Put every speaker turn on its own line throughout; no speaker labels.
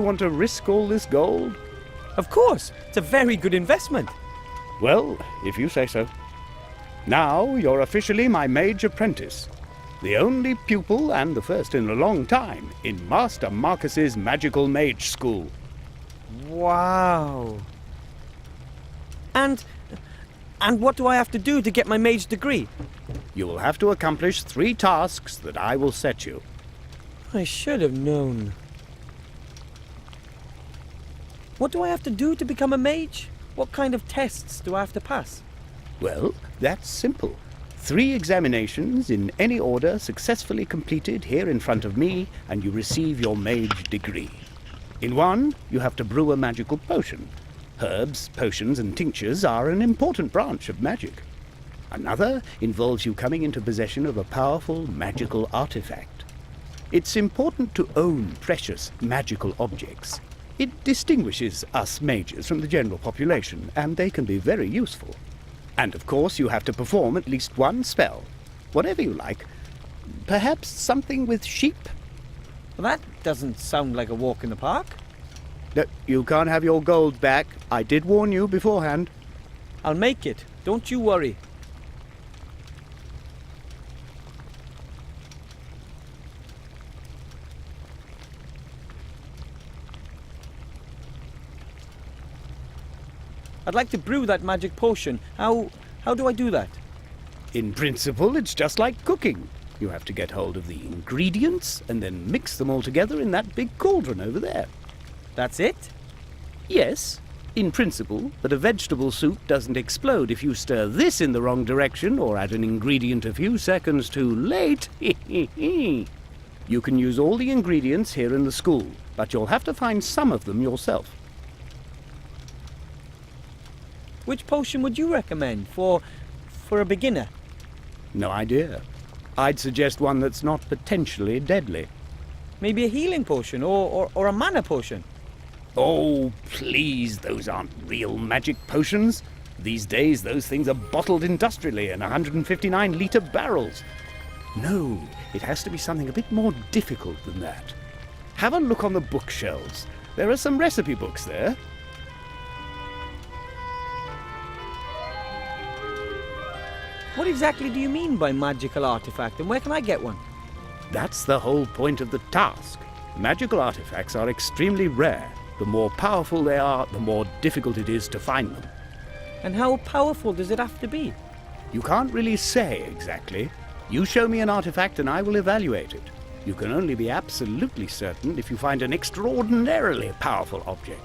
want to risk all this gold?
Of course, it's a very good investment.
Well, if you say so. Now you're officially my mage apprentice. The only pupil, and the first in a long time, in Master Marcus's magical mage school.
Wow. And what do I have to do to get my mage degree?
You will have to accomplish 3 tasks that I will set you.
I should have known. What do I have to do to become a mage? What kind of tests do I have to pass?
Well, that's simple. 3 examinations in any order successfully completed here in front of me, and you receive your mage degree. In one, you have to brew a magical potion. Herbs, potions, and tinctures are an important branch of magic. Another involves you coming into possession of a powerful magical artifact. It's important to own precious magical objects. It distinguishes us mages from the general population, and they can be very useful. And of course you have to perform at least 1 spell, whatever you like. Perhaps something with sheep?
Well, that doesn't sound like a walk in the park.
No, you can't have your gold back. I did warn you beforehand.
I'll make it, don't you worry. I'd like to brew that magic potion. How do I do that?
In principle, it's just like cooking. You have to get hold of the ingredients and then mix them all together in that big cauldron over there.
That's it?
Yes, in principle, but a vegetable soup doesn't explode if you stir this in the wrong direction or add an ingredient a few seconds too late. You can use all the ingredients here in the school, but you'll have to find some of them yourself.
Which potion would you recommend for a beginner?
No idea. I'd suggest one that's not potentially deadly.
Maybe a healing potion or a mana potion?
Oh, please, those aren't real magic potions. These days, those things are bottled industrially in 159-litre barrels. No, it has to be something a bit more difficult than that. Have a look on the bookshelves. There are some recipe books there.
What exactly do you mean by magical artifact, and where can I get one?
That's the whole point of the task. Magical artifacts are extremely rare. The more powerful they are, the more difficult it is to find them.
And how powerful does it have to be?
You can't really say exactly. You show me an artifact and I will evaluate it. You can only be absolutely certain if you find an extraordinarily powerful object.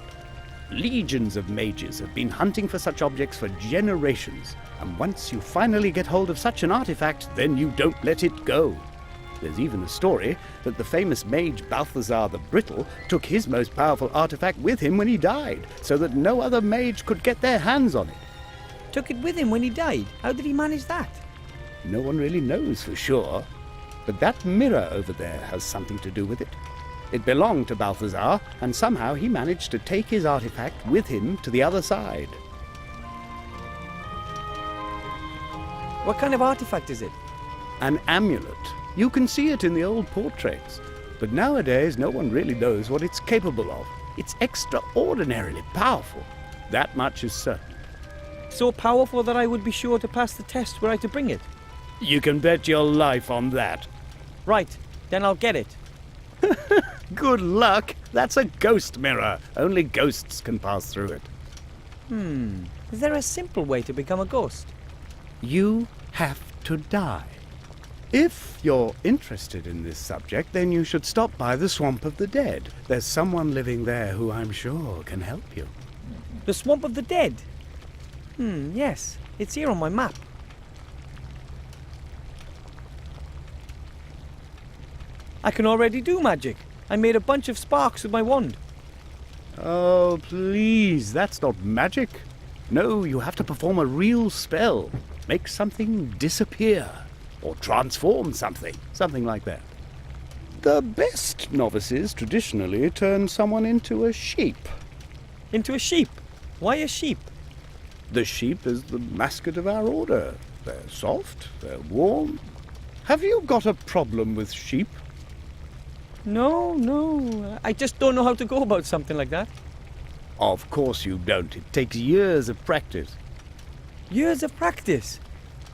Legions of mages have been hunting for such objects for generations, and once you finally get hold of such an artifact, then you don't let it go. There's even a story that the famous mage Balthazar the Brittle took his most powerful artifact with him when he died, so that no other mage could get their hands on it.
Took it with him when he died? How did he manage that?
No one really knows for sure, but that mirror over there has something to do with it. It belonged to Balthazar, and somehow he managed to take his artifact with him to the other side.
What kind of artifact is it?
An amulet. You can see it in the old portraits, but nowadays no one really knows what it's capable of. It's extraordinarily powerful. That much is certain.
So powerful that I would be sure to pass the test were I to bring it?
You can bet your life on that.
Right, then I'll get it.
Good luck. That's a ghost mirror. Only ghosts can pass through it.
Is there a simple way to become a ghost?
You have to die. If you're interested in this subject, then you should stop by the Swamp of the Dead. There's someone living there who I'm sure can help you.
The Swamp of the Dead? Yes. It's here on my map. I can already do magic. I made a bunch of sparks with my wand.
Oh, please, that's not magic. No, you have to perform a real spell. Make something disappear. Or transform something. Something like that. The best novices traditionally turn someone into a sheep.
Into a sheep? Why a sheep?
The sheep is the mascot of our order. They're soft, they're warm. Have you got a problem with sheep?
No. I just don't know how to go about something like that.
Of course you don't. It takes years of practice.
Years of practice.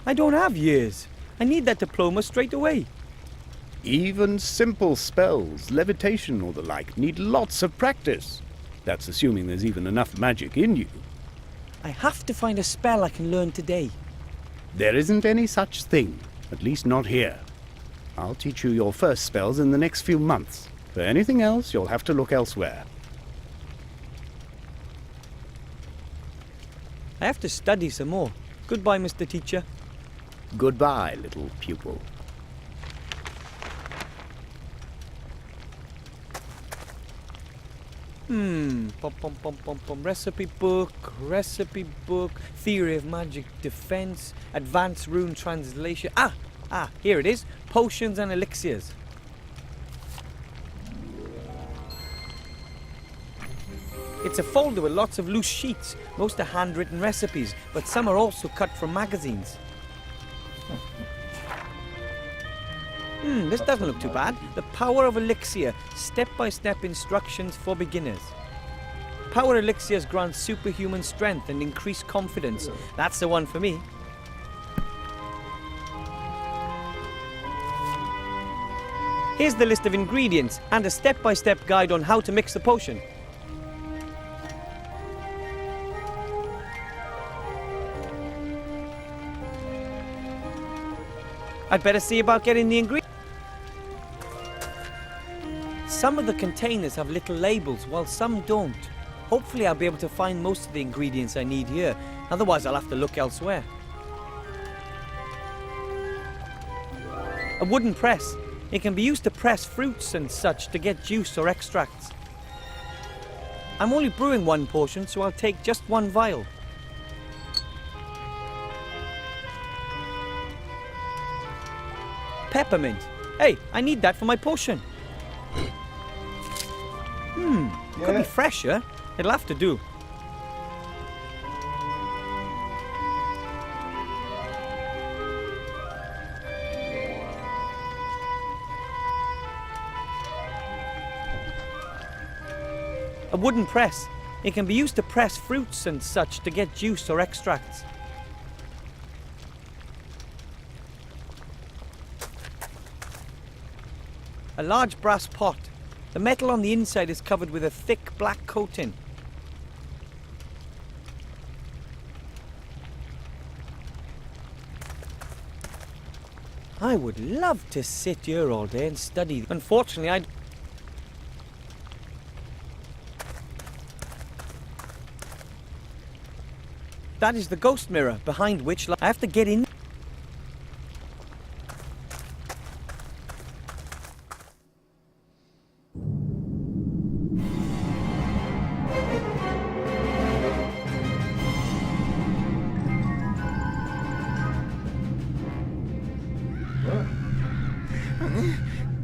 I don't have years. I need that diploma straight away.
Even simple spells, levitation or the like, need lots of practice. That's assuming there's even enough magic in you.
I have to find a spell I can learn today.
There isn't any such thing, at least not here. I'll teach you your first spells in the next few months. For anything else, you'll have to look elsewhere.
I have to study some more. Goodbye, Mr. Teacher.
Goodbye, little pupil.
Recipe book, theory of magic defense, advanced rune translation. Here it is. Potions and elixirs. It's a folder with lots of loose sheets. Most are handwritten recipes, but some are also cut from magazines. This doesn't look too bad. The Power of Elixir, step-by-step instructions for beginners. Power Elixirs grant superhuman strength and increased confidence. That's the one for me. Here's the list of ingredients and a step-by-step guide on how to mix the potion. I'd better see about getting the ingredients. Some of the containers have little labels, while some don't. Hopefully I'll be able to find most of the ingredients I need here. Otherwise I'll have to look elsewhere. A wooden press. It can be used to press fruits and such to get juice or extracts. I'm only brewing one potion, so I'll take just one vial. Peppermint. Hey, I need that for my potion. Could be fresher. It'll have to do. A wooden press. It can be used to press fruits and such to get juice or extracts. A large brass pot. The metal on the inside is covered with a thick black coating. I would love to sit here all day and study. Unfortunately, That is the ghost mirror, behind which I have to get in.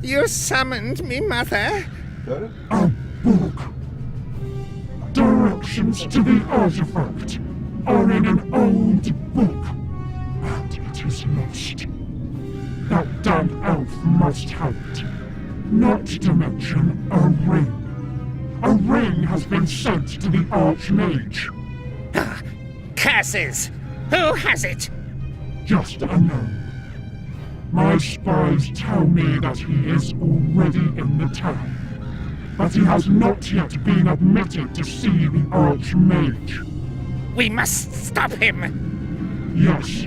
You summoned me, Mother?
A book. Directions to the artifact are in an old book, and it is lost. That damn elf must have it. Not to mention a ring. A ring has been sent to the Archmage.
Curses! Who has it?
Just unknown. My spies tell me that he is already in the town, but he has not yet been admitted to see the Archmage.
We must stop him!
Yes,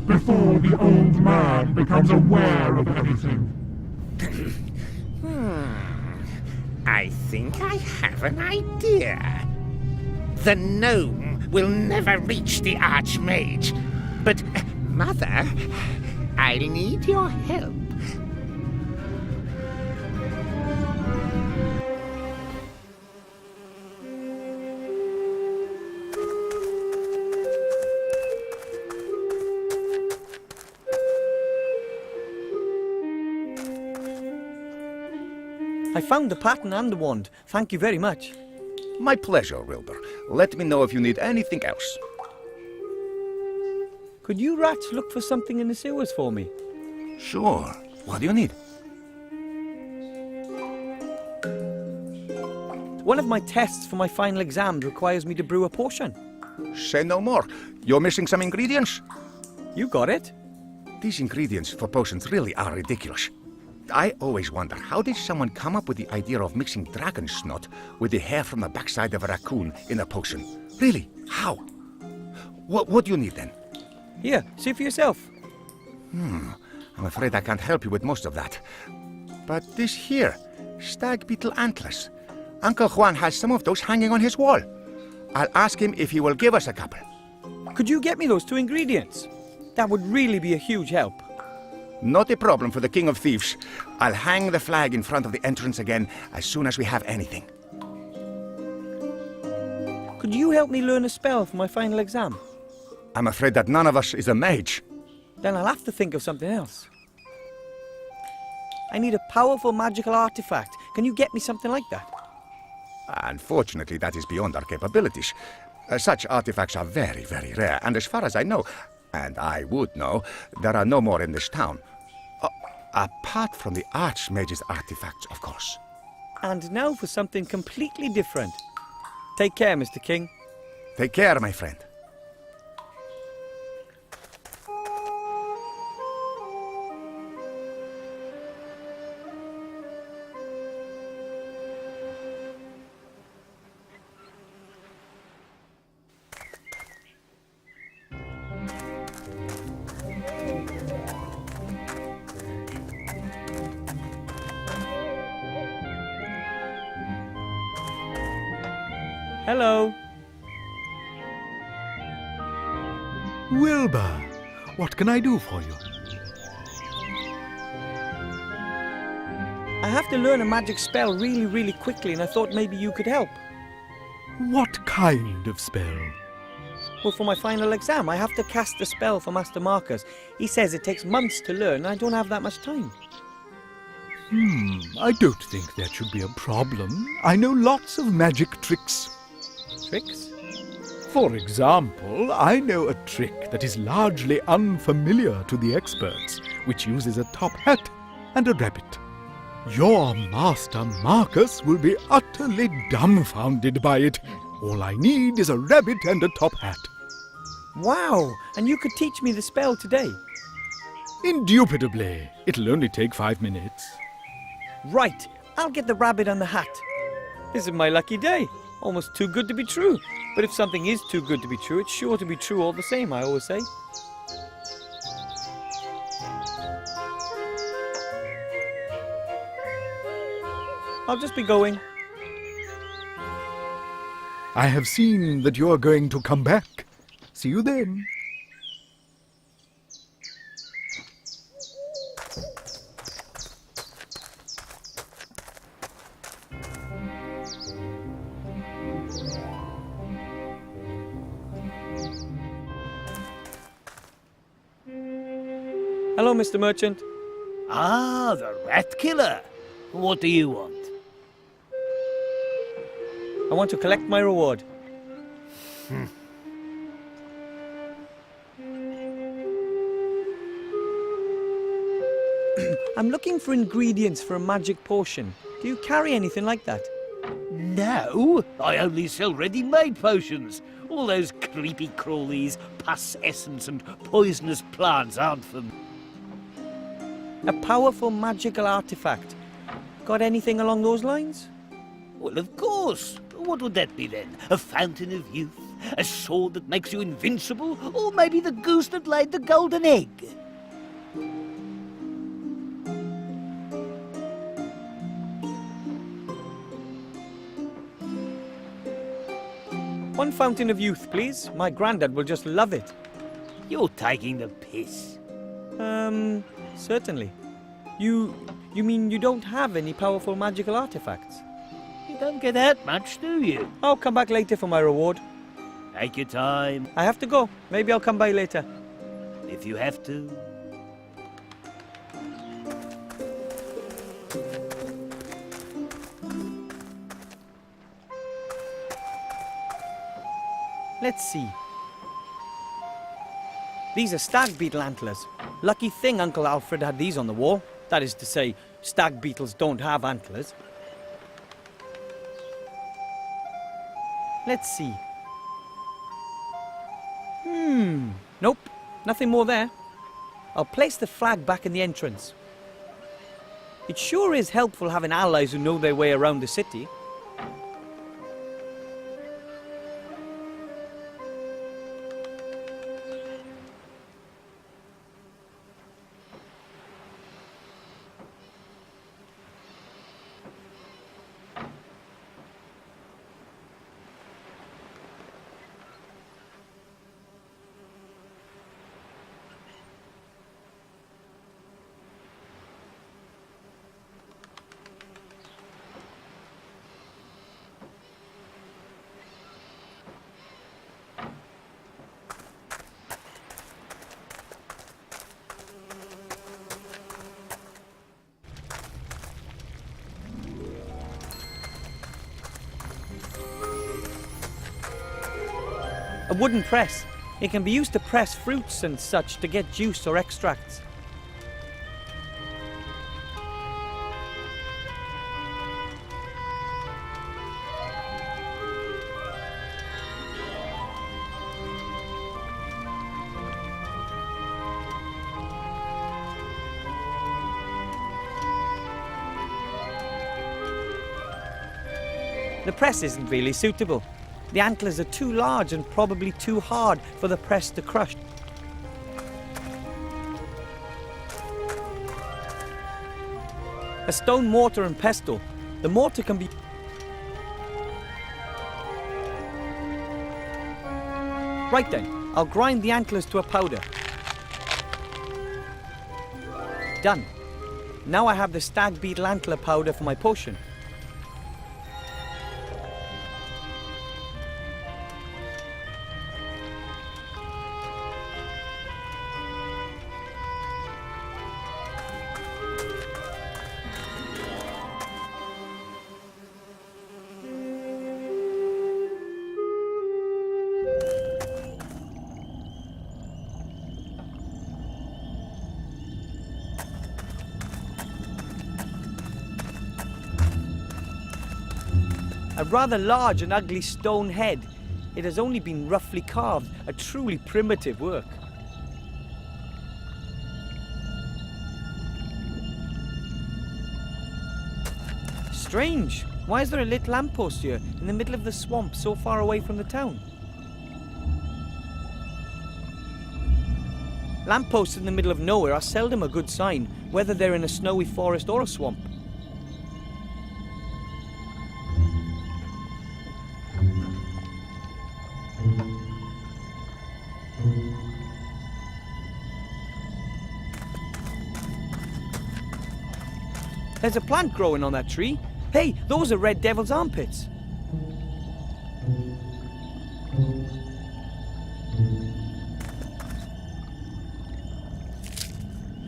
before the old man becomes aware of anything.
I think I have an idea. The gnome will never reach the Archmage, but, Mother, I'll need your help.
I found the pattern and the wand. Thank you very much.
My pleasure, Wilbur. Let me know if you need anything else.
Could you rats look for something in the sewers for me?
Sure. What do you need?
One of my tests for my final exam requires me to brew a potion.
Say no more. You're missing some ingredients.
You got it.
These ingredients for potions really are ridiculous. I always wonder, how did someone come up with the idea of mixing dragon snot with the hair from the backside of a raccoon in a potion? Really? How? What do you need then?
Here, see for yourself.
I'm afraid I can't help you with most of that. But this here, stag beetle antlers. Uncle Juan has some of those hanging on his wall. I'll ask him if he will give us a couple.
Could you get me those 2 ingredients? That would really be a huge help.
Not a problem for the King of Thieves. I'll hang the flag in front of the entrance again as soon as we have anything.
Could you help me learn a spell for my final exam?
I'm afraid that none of us is a mage.
Then I'll have to think of something else. I need a powerful magical artifact. Can you get me something like that?
Unfortunately, that is beyond our capabilities. Such artifacts are very, very rare, and as far as I know, and I would know, there are no more in this town. Apart from the Archmage's artifacts, of course.
And now for something completely different. Take care, Mr. King.
Take care, my friend.
Hello.
Wilbur, what can I do for you?
I have to learn a magic spell really quickly, and I thought maybe you could help.
What kind of spell?
Well, for my final exam, I have to cast a spell for Master Marcus. He says it takes months to learn, and I don't have that much time.
I don't think that should be a problem. I know lots of magic tricks.
Tricks?
For example, I know a trick that is largely unfamiliar to the experts, which uses a top hat and a rabbit. Your Master Marcus will be utterly dumbfounded by it. All I need is a rabbit and a top hat.
Wow! And you could teach me the spell today.
Indubitably. It'll only take 5 minutes.
Right! I'll get the rabbit and the hat. This is my lucky day. Almost too good to be true. But if something is too good to be true, it's sure to be true all the same, I always say. I'll just be going.
I have seen that you're going to come back. See you then.
Hello, Mr. Merchant.
Ah, the rat killer. What do you want?
I want to collect my reward. I'm looking for ingredients for a magic potion. Do you carry anything like that?
No, I only sell ready-made potions. All those creepy crawlies, pus essence and poisonous plants aren't for me.
A powerful magical artifact. Got anything along those lines?
Well, of course. What would that be then? A fountain of youth? A sword that makes you invincible? Or maybe the goose that laid the golden egg?
One fountain of youth, please. My granddad will just love it.
You're taking the piss.
Certainly. You mean you don't have any powerful magical artifacts?
You don't get that much, do you?
I'll come back later for my reward.
Take your time,
I have to go. Maybe I'll come by later.
if you have to.
Let's see. These are stag beetle antlers. Lucky thing Uncle Alfred had these on the wall. That is to say, stag beetles don't have antlers. Let's see. Nope, nothing more there. I'll place the flag back in the entrance. It sure is helpful having allies who know their way around the city. A wooden press. It can be used to press fruits and such to get juice or extracts. The press isn't really suitable. The antlers are too large and probably too hard for the press to crush. A stone mortar and pestle. The mortar can be... Right then, I'll grind the antlers to a powder. Done. Now I have the stag beetle antler powder for my potion. A rather large and ugly stone head. It has only been roughly carved, a truly primitive work. Strange. Why is there a lit lamppost here, in the middle of the swamp, so far away from the town? Lampposts in the middle of nowhere are seldom a good sign, whether they're in a snowy forest or a swamp. There's a plant growing on that tree. Hey, those are red devil's armpits.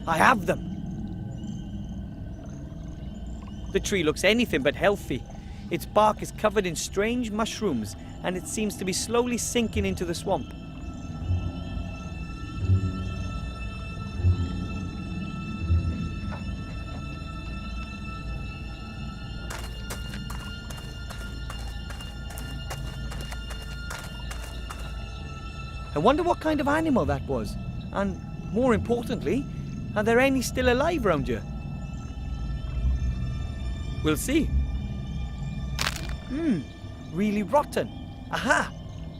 I have them. The tree looks anything but healthy. Its bark is covered in strange mushrooms, and it seems to be slowly sinking into the swamp. I wonder what kind of animal that was. And more importantly, are there any still alive around here? We'll see. Really rotten. Aha!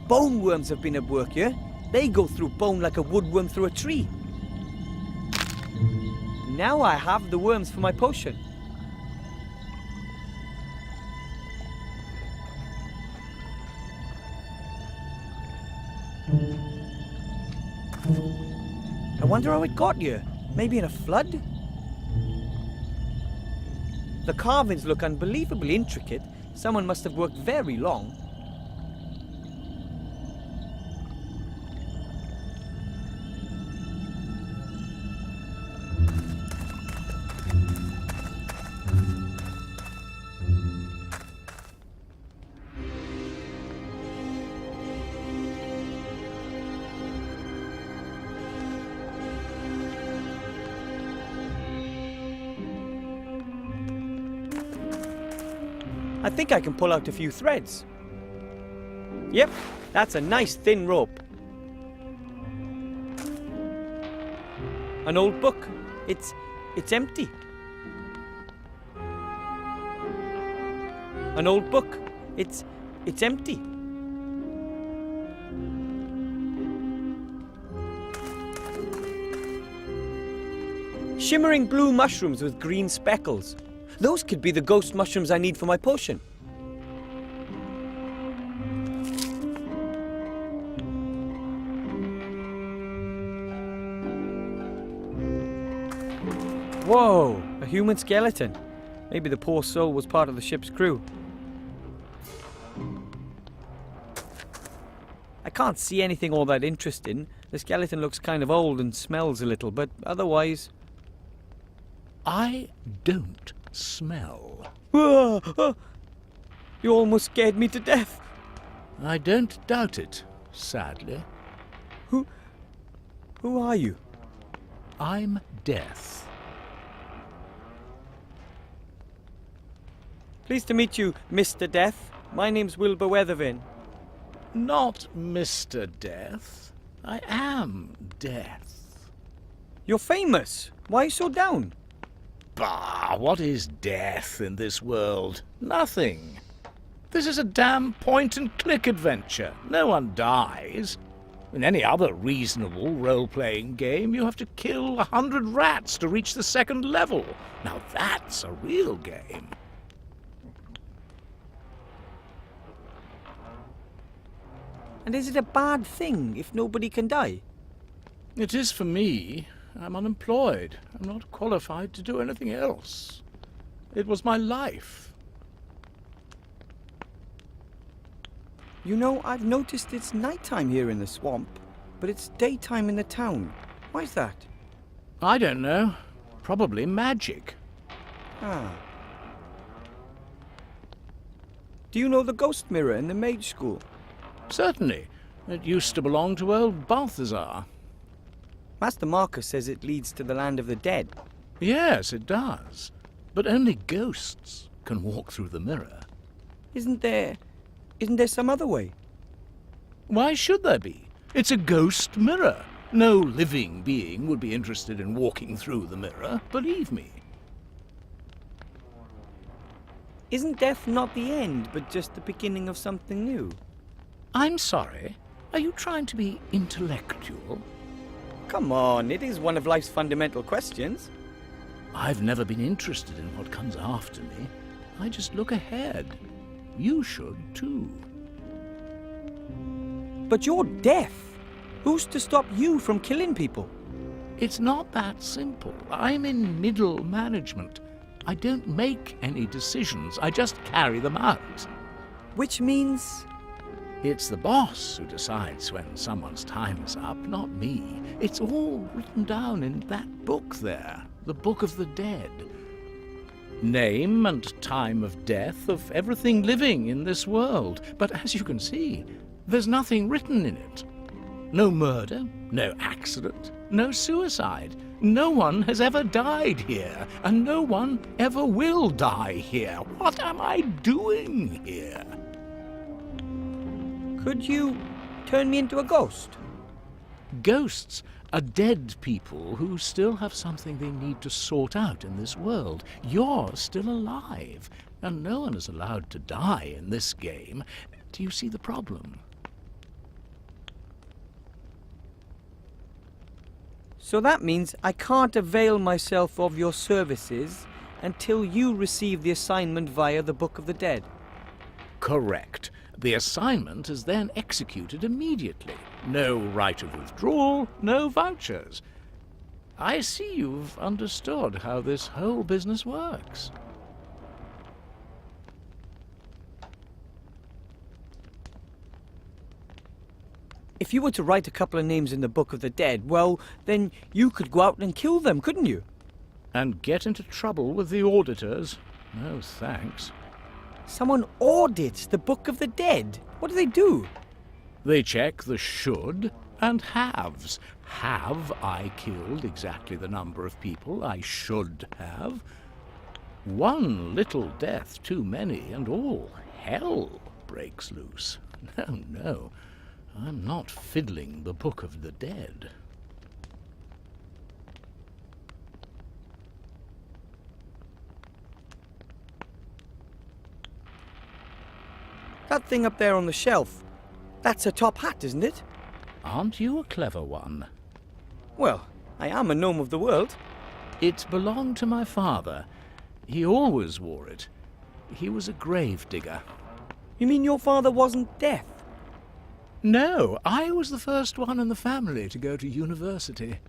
Bone worms have been at work here. They go through bone like a woodworm through a tree. Now I have the worms for my potion. I wonder how it got here. Maybe in a flood? The carvings look unbelievably intricate. Someone must have worked very long. I think I can pull out a few threads. Yep, that's a nice thin rope. An old book. It's empty. An old book. It's empty. Shimmering blue mushrooms with green speckles. Those could be the ghost mushrooms I need for my potion. Whoa, a human skeleton. Maybe the poor soul was part of the ship's crew. I can't see anything all that interesting. The skeleton looks kind of old and smells a little, but otherwise...
I don't smell.
You almost scared me to death.
I don't doubt it, sadly.
Who are you?
I'm Death.
Pleased to meet you, Mr. Death. My name's Wilbur Weathervin.
Not Mr. Death. I am Death.
You're famous. Why are you so down?
Bah, what is death in this world? Nothing. This is a damn point-and-click adventure. No one dies. In any other reasonable role-playing game, you have to kill 100 rats to reach the second level. Now that's a real game.
And is it a bad thing if nobody can die?
It is for me. I'm unemployed. I'm not qualified to do anything else. It was my life.
You know, I've noticed it's nighttime here in the swamp, but it's daytime in the town. Why's that?
I don't know. Probably magic.
Ah. Do you know the ghost mirror in the mage school?
Certainly. It used to belong to old Balthazar.
Master Marcus says it leads to the land of the dead.
Yes, it does. But only ghosts can walk through the mirror.
Isn't there some other way?
Why should there be? It's a ghost mirror. No living being would be interested in walking through the mirror, believe me.
Isn't death not the end, but just the beginning of something new?
I'm sorry. Are you trying to be intellectual?
Come on, it is one of life's fundamental questions.
I've never been interested in what comes after me. I just look ahead. You should, too.
But you're death. Who's to stop you from killing people?
It's not that simple. I'm in middle management. I don't make any decisions. I just carry them out.
Which means...
It's the boss who decides when someone's time is up, not me. It's all written down in that book there, the Book of the Dead. Name and time of death of everything living in this world. But as you can see, there's nothing written in it. No murder, no accident, no suicide. No one has ever died here, and no one ever will die here. What am I doing here?
Could you turn me into a ghost?
Ghosts are dead people who still have something they need to sort out in this world. You're still alive, and no one is allowed to die in this game. Do you see the problem?
So that means I can't avail myself of your services until you receive the assignment via the Book of the Dead.
Correct. The assignment is then executed immediately. No right of withdrawal, no vouchers. I see you've understood how this whole business works.
If you were to write a couple of names in the Book of the Dead, well, then you could go out and kill them, couldn't you?
And get into trouble with the auditors. No thanks.
Someone audits the Book of the Dead. What do they do?
They check the should and haves. Have I killed exactly the number of people I should have? One little death too many and all hell breaks loose. No, no. I'm not fiddling the Book of the Dead.
That thing up there on the shelf, that's a top hat, isn't it?
Aren't you a clever one?
Well, I am a gnome of the world.
It belonged to my father. He always wore it. He was a grave digger.
You mean your father wasn't deaf?
No, I was the first one in the family to go to university.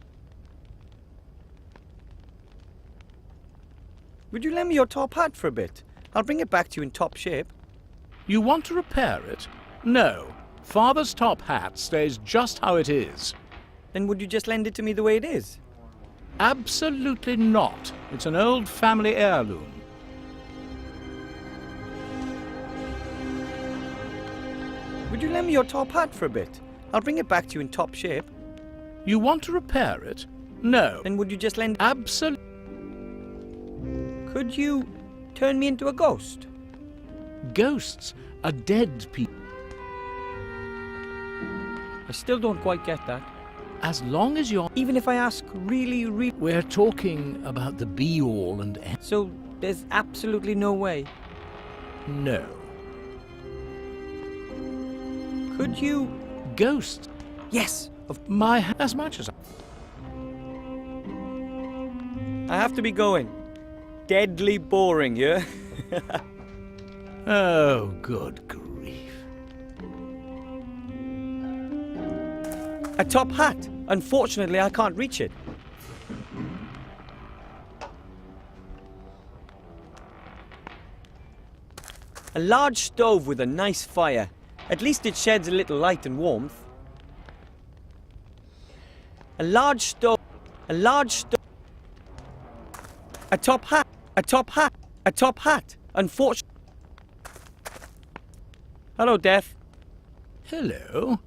Would you lend me your top hat for a bit? I'll bring it back to you in top shape.
You want to repair it? No. Father's top hat stays just how it is.
Then would you just lend it to me the way it is?
Absolutely not. It's an old family heirloom.
Would you lend me your top hat for a bit? I'll bring it back to you in top shape.
You want to repair it? No.
Then would you just lend...
Absolutely.
Could you turn me into a ghost?
Ghosts are dead people.
I still don't quite get that.
As long as you're...
Even if I ask really...
We're talking about the be-all and end.
So there's absolutely no way.
No.
Could you...
Ghosts.
Yes!
As much as...
I have to be going. Deadly boring, yeah?
Oh, good grief.
A top hat. Unfortunately, I can't reach it. A large stove with a nice fire. At least it sheds a little light and warmth. A large stove. A large stove. A top hat. A top hat. A top hat. Unfortunately. Hello, Death.
Hello.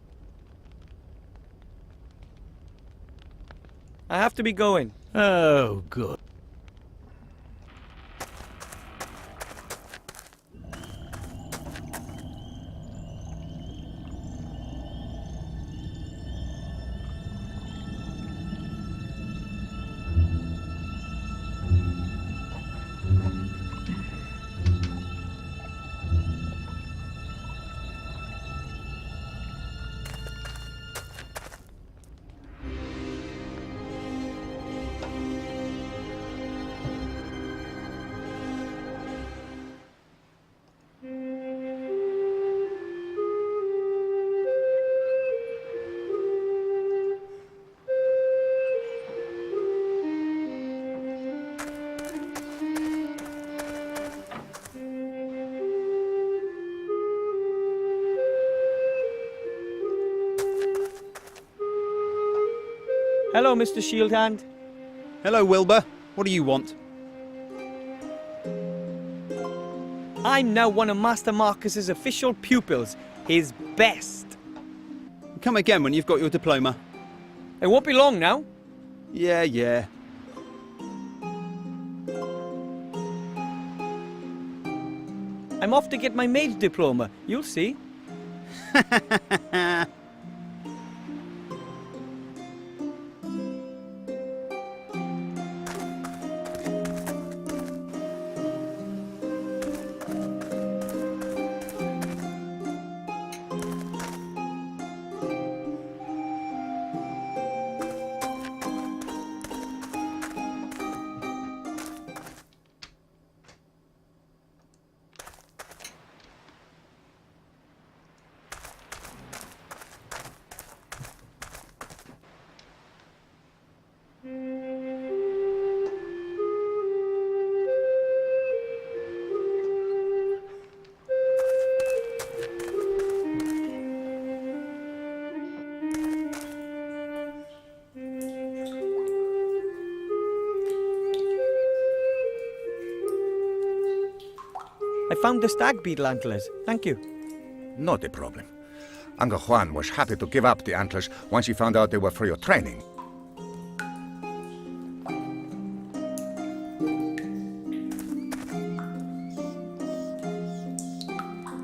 I have to be going.
Oh, good.
Hello, Mr. Shieldhand.
Hello, Wilbur. What do you want?
I'm now one of Master Marcus's official pupils, his best.
Come again when you've got your diploma.
It won't be long now.
Yeah.
I'm off to get my mage diploma. You'll see. I found the stag beetle antlers. Thank you.
Not a problem. Uncle Juan was happy to give up the antlers once he found out they were for your training.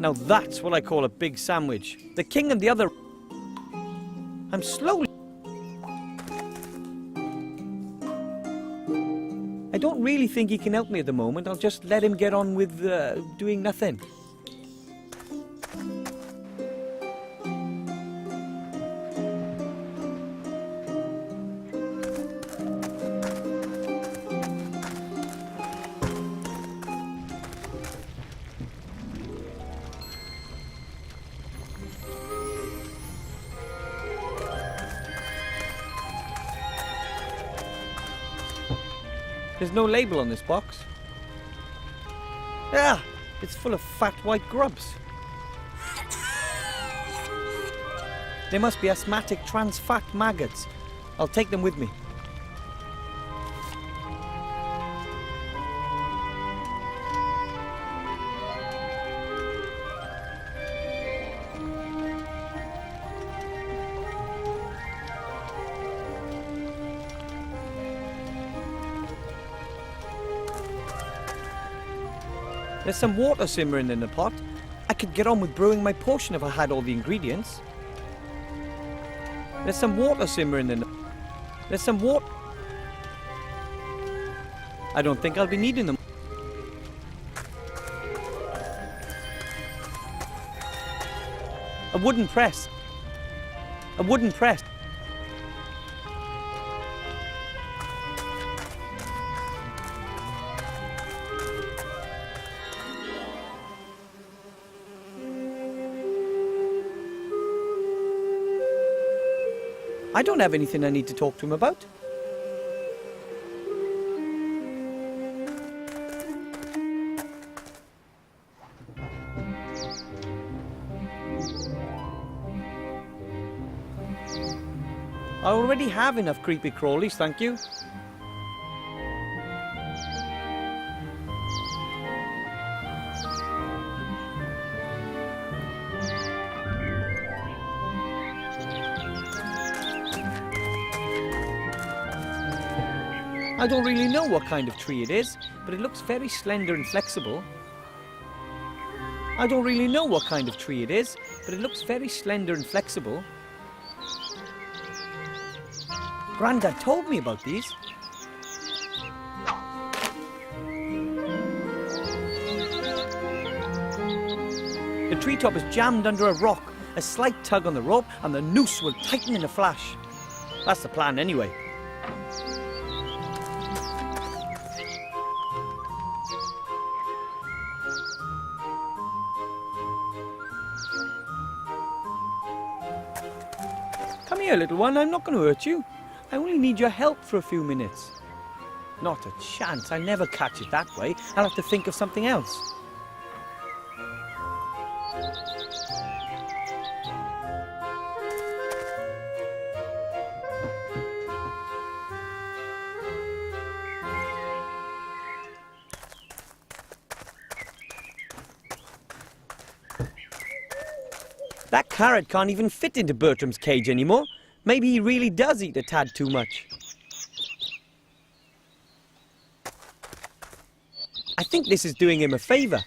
Now that's what I call a big sandwich. The king and the other... I'm slowly... I don't really think he can help me at the moment. I'll just let him get on with doing nothing. There's no label on this box. Ah, it's full of fat white grubs. They must be asthmatic trans fat maggots. I'll take them with me. There's some water simmering in the pot. I could get on with brewing my potion if I had all the ingredients. There's some water simmering in the... There's some water... I don't think I'll be needing them. A wooden press. A wooden press. I don't have anything I need to talk to him about. I already have enough creepy crawlies, thank you. I don't really know what kind of tree it is, but it looks very slender and flexible. I don't really know what kind of tree it is, but it looks very slender and flexible. Grandad told me about these. The treetop is jammed under a rock. A slight tug on the rope and the noose will tighten in a flash. That's the plan anyway. Come here, little one. I'm not going to hurt you. I only need your help for a few minutes. Not a chance. I'll never catch it that way. I'll have to think of something else. That carrot can't even fit into Bertram's cage anymore. Maybe he really does eat a tad too much. I think this is doing him a favour.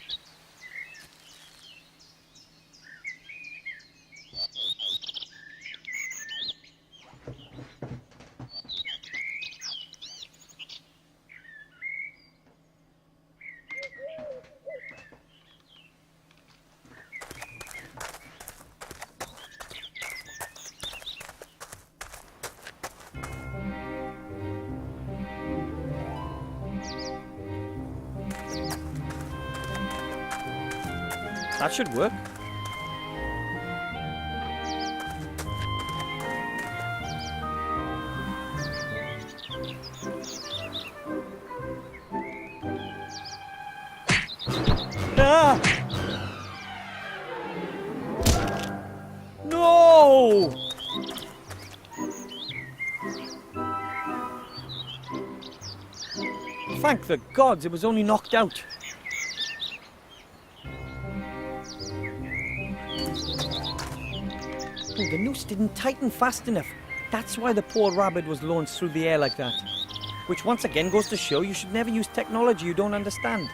That should work. Ah! No! Thank the gods it was only knocked out. Oh, the noose didn't tighten fast enough. That's why the poor rabbit was launched through the air like that. Which once again goes to show you should never use technology you don't understand.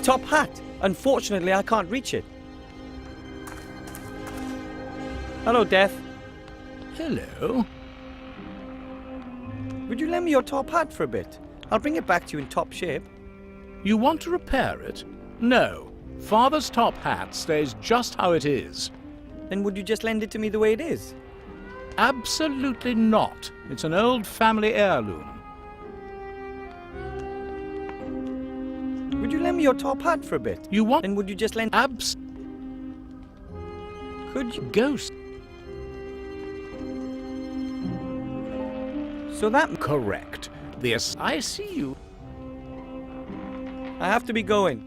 top hat! Unfortunately, I can't reach it. Hello, Death.
Hello.
Would you lend me your top hat for a bit? I'll bring it back to you in top shape.
You want to repair it? No. Father's top hat stays just how it is.
Then would you just lend it to me the way it is?
Absolutely not. It's an old family heirloom.
Would you lend me your top hat for a bit?
You want...
Then would you just lend... Could you...
Ghost.
So that...
Correct. This... I see you.
I have to be going.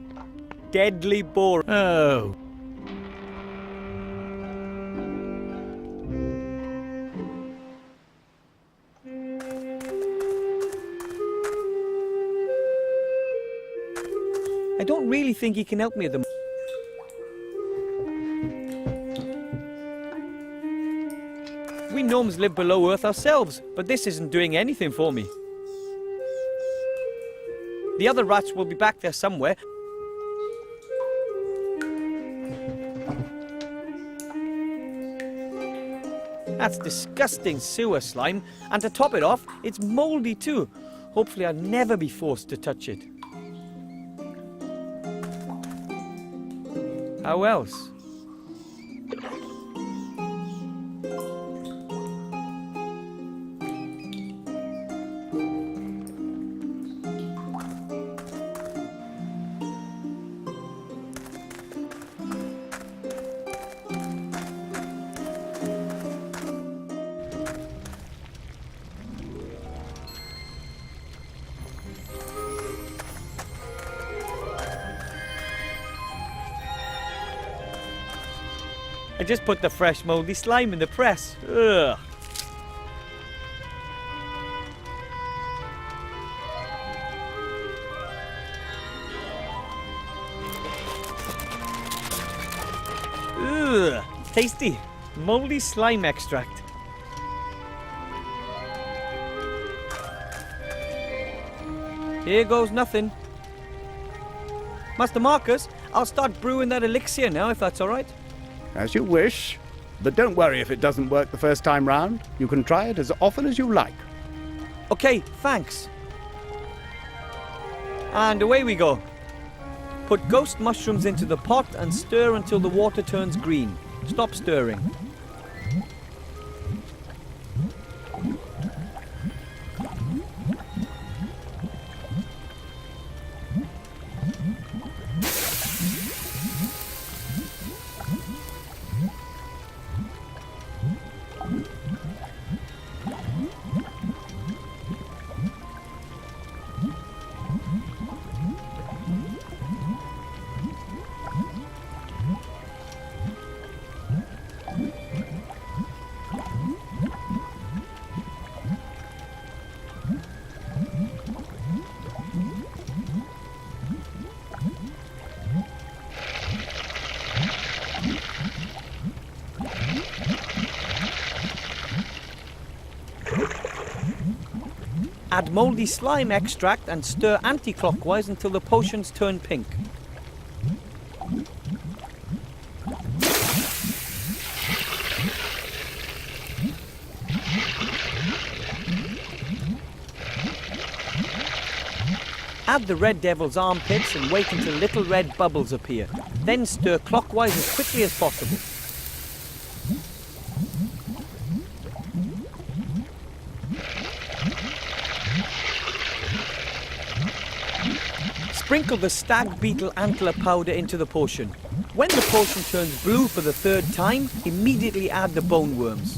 Deadly boring.
Oh.
I don't really think he can help me at the moment. We gnomes live below Earth ourselves, but this isn't doing anything for me. The other rats will be back there somewhere. That's disgusting sewer slime, and to top it off, it's mouldy too. Hopefully I'll never be forced to touch it. How else? I just put the fresh mouldy slime in the press. Ugh. Ugh. Tasty. Mouldy slime extract. Here goes nothing. Master Marcus, I'll start brewing that elixir now, if that's all right.
As you wish. But don't worry if it doesn't work the first time round. You can try it as often as you like.
Okay, thanks. And away we go. Put ghost mushrooms into the pot and stir until the water turns green. Stop stirring. Add mouldy slime extract and stir anti-clockwise until the potions turn pink. Add the red devil's armpits and wait until little red bubbles appear. Then stir clockwise as quickly as possible. Sprinkle the stag beetle antler powder into the potion. When the potion turns blue for the third time, immediately add the bone worms.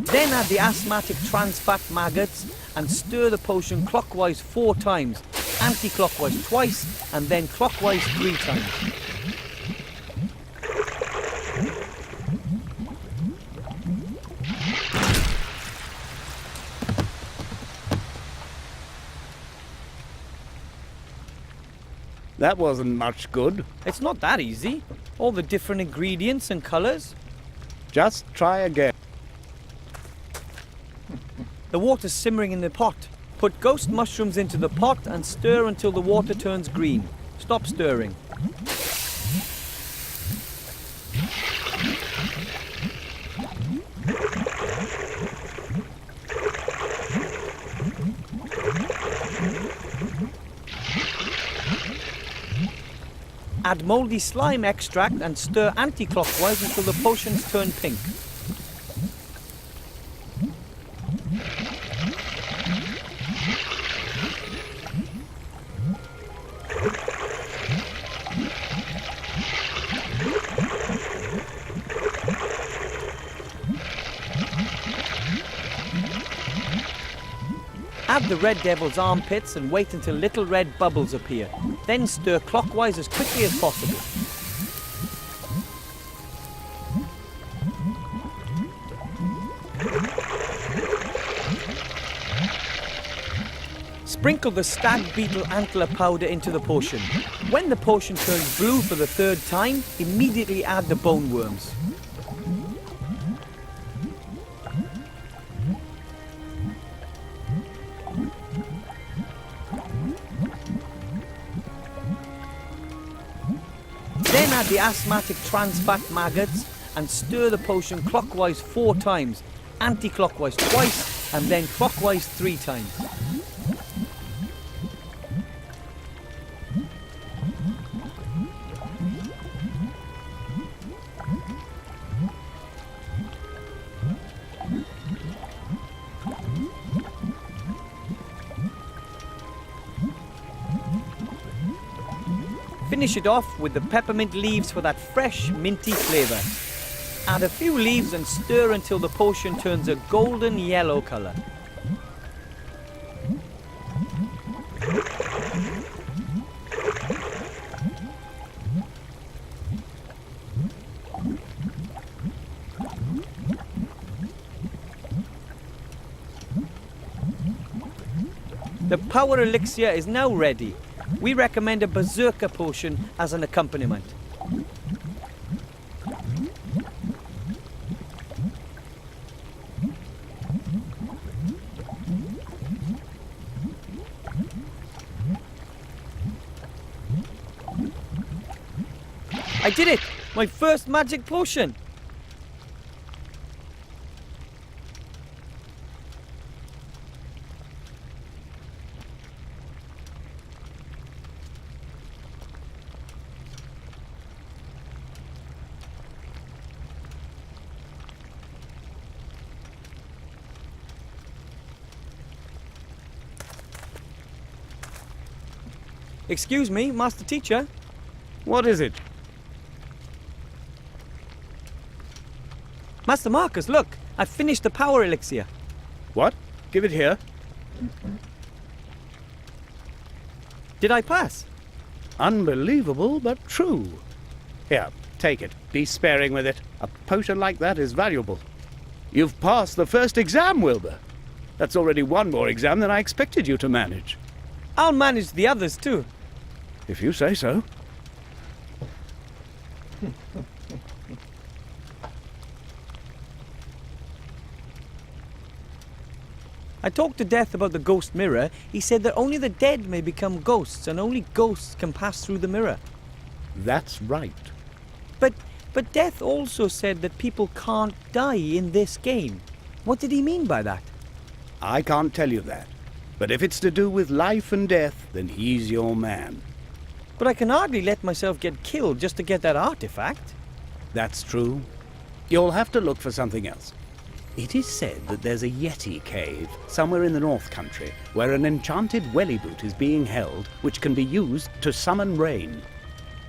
Then add the asthmatic trans fat maggots and stir the potion clockwise 4 times, anti-clockwise twice, and then clockwise 3 times.
That wasn't much good.
It's not that easy. All the different ingredients and colours.
Just try again.
The water's simmering in the pot. Put ghost mushrooms into the pot and stir until the water turns green. Stop stirring. Add mouldy slime extract and stir anti-clockwise until the potions turn pink. Add the red devil's armpits and wait until little red bubbles appear. Then stir clockwise as quickly as possible. Sprinkle the stag beetle antler powder into the potion. When the potion turns blue for the third time, immediately add the bone worms. Then add the asthmatic trans fat maggots and stir the potion clockwise 4 times, anti-clockwise twice, and then clockwise 3 times. Finish it off with the peppermint leaves for that fresh, minty flavour. Add a few leaves and stir until the potion turns a golden yellow colour. The power elixir is now ready. We recommend a berserker potion as an accompaniment. I did it! My first magic potion! Excuse me, Master Teacher.
What is it?
Master Marcus, look! I've finished the power elixir.
What? Give it here.
Did I pass?
Unbelievable, but true. Here, take it. Be sparing with it. A potion like that is valuable. You've passed the first exam, Wilbur. That's already one more exam than I expected you to manage.
I'll manage the others too.
If you say so.
I talked to Death about the ghost mirror. He said that only the dead may become ghosts and only ghosts can pass through the mirror.
That's right.
But Death also said that people can't die in this game. What did he mean by that?
I can't tell you that. But if it's to do with life and death, then he's your man.
But I can hardly let myself get killed just to get that artifact.
That's true. You'll have to look for something else. It is said that there's a Yeti cave somewhere in the North Country where an enchanted welly boot is being held which can be used to summon rain.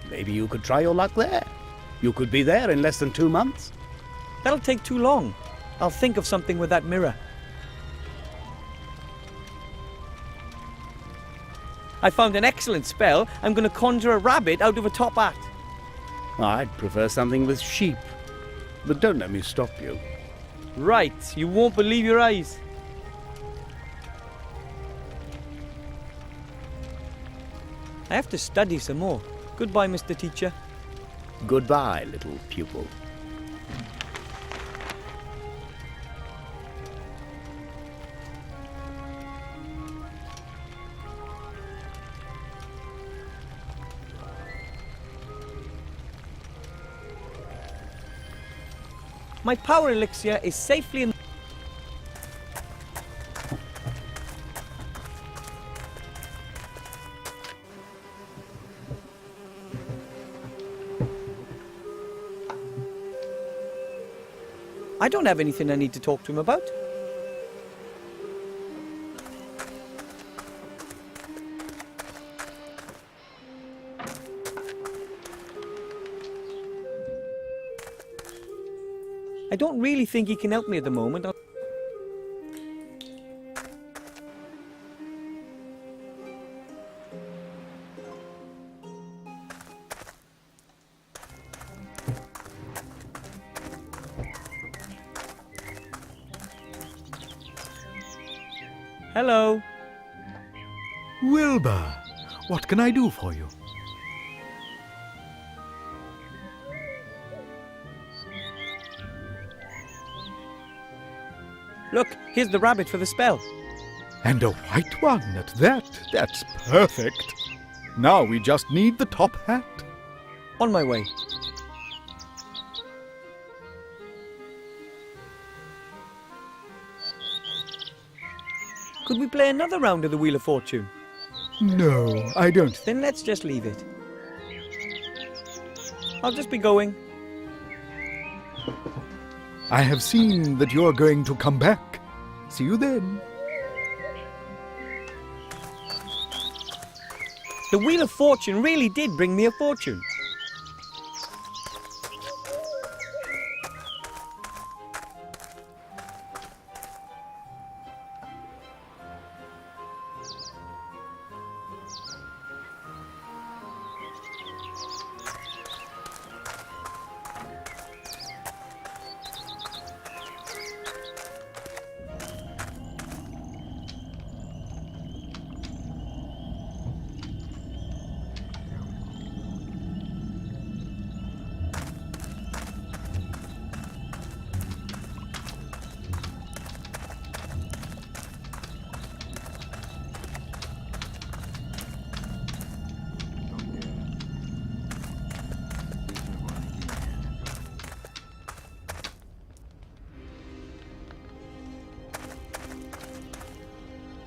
Maybe you could try your luck there. You could be there in less than 2 months.
That'll take too long. I'll think of something with that mirror. I found an excellent spell. I'm going to conjure a rabbit out of a top hat.
I'd prefer something with sheep. But don't let me stop you.
Right, you won't believe your eyes. I have to study some more. Goodbye, Mr. Teacher.
Goodbye, little pupil.
My power elixir is safely in... I don't have anything I need to talk to him about. I don't really think he can help me at the moment. Hello.
Wilbur, what can I do for you?
Look, here's the rabbit for the spell.
And a white one at that. That's perfect. Now we just need the top hat.
On my way. Could we play another round of the Wheel of Fortune?
No, I don't.
Then let's just leave it. I'll just be going.
I have seen that you're going to come back. See you then.
The Wheel of Fortune really did bring me a fortune.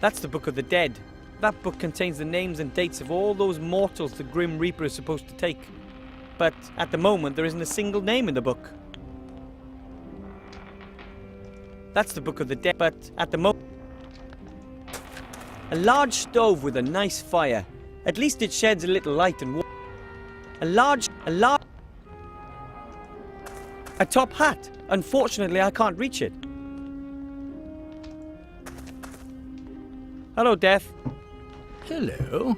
That's the Book of the Dead. That book contains the names and dates of all those mortals the Grim Reaper is supposed to take. But at the moment, there isn't a single name in the book. That's the Book of the Dead, but at the moment... A large stove with a nice fire. At least it sheds a little light and warmth. A top hat. Unfortunately, I can't reach it. Hello, Death.
Hello.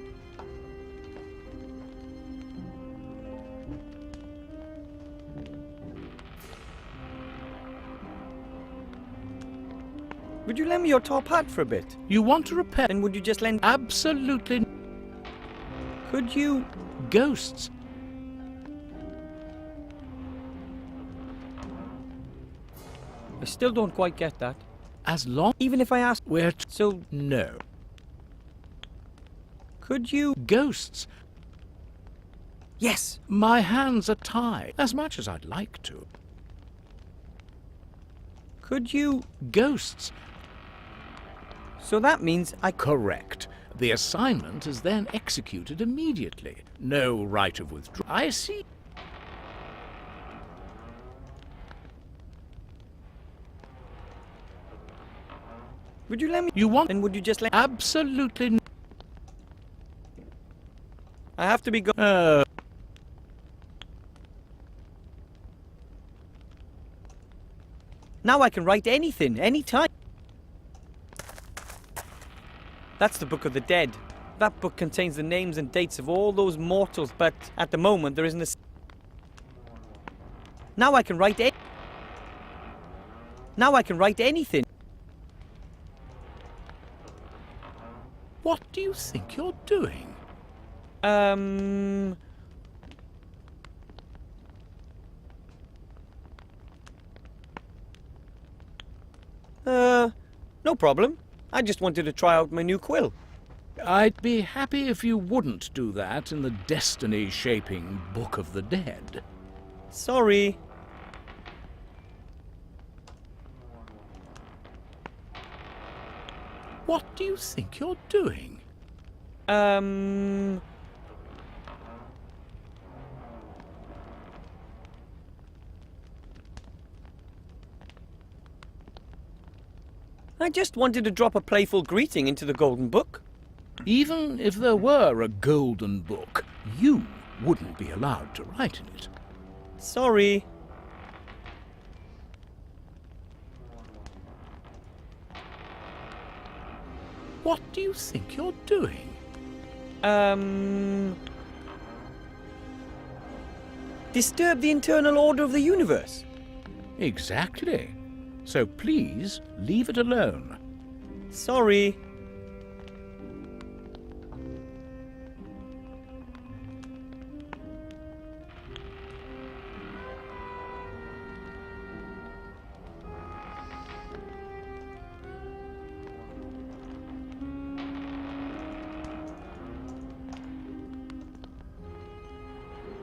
Would you lend me your top hat for a bit?
You want to repair?
And would you just lend...
Absolutely.
Could you...
Ghosts.
I still don't quite get that.
As long...
Even if I ask...
We're...
So,
No.
could you...
Ghosts.
Yes!
My hands are tied. As much as I'd like to.
Could you...
Ghosts.
So that means I...
Correct. The assignment is then executed immediately. No right of withdrawal. I see.
Would you lend me...
You want...
And would you just lend...
Absolutely.
I have to be go... Now I can write anything, anytime. That's the Book of the Dead. That book contains the names and dates of all those mortals, but at the moment there isn't a... Now I can write Now I can write anything.
What do you think you're doing?
No problem. I just wanted to try out my new quill.
I'd be happy if you wouldn't do that in the destiny-shaping Book of the Dead.
Sorry.
What do you think you're doing?
I just wanted to drop a playful greeting into the Golden Book.
Even if there were a golden book, you wouldn't be allowed to write in it.
Sorry.
What do you think you're doing?
Disturb the internal order of the universe.
Exactly. So please leave it alone.
Sorry.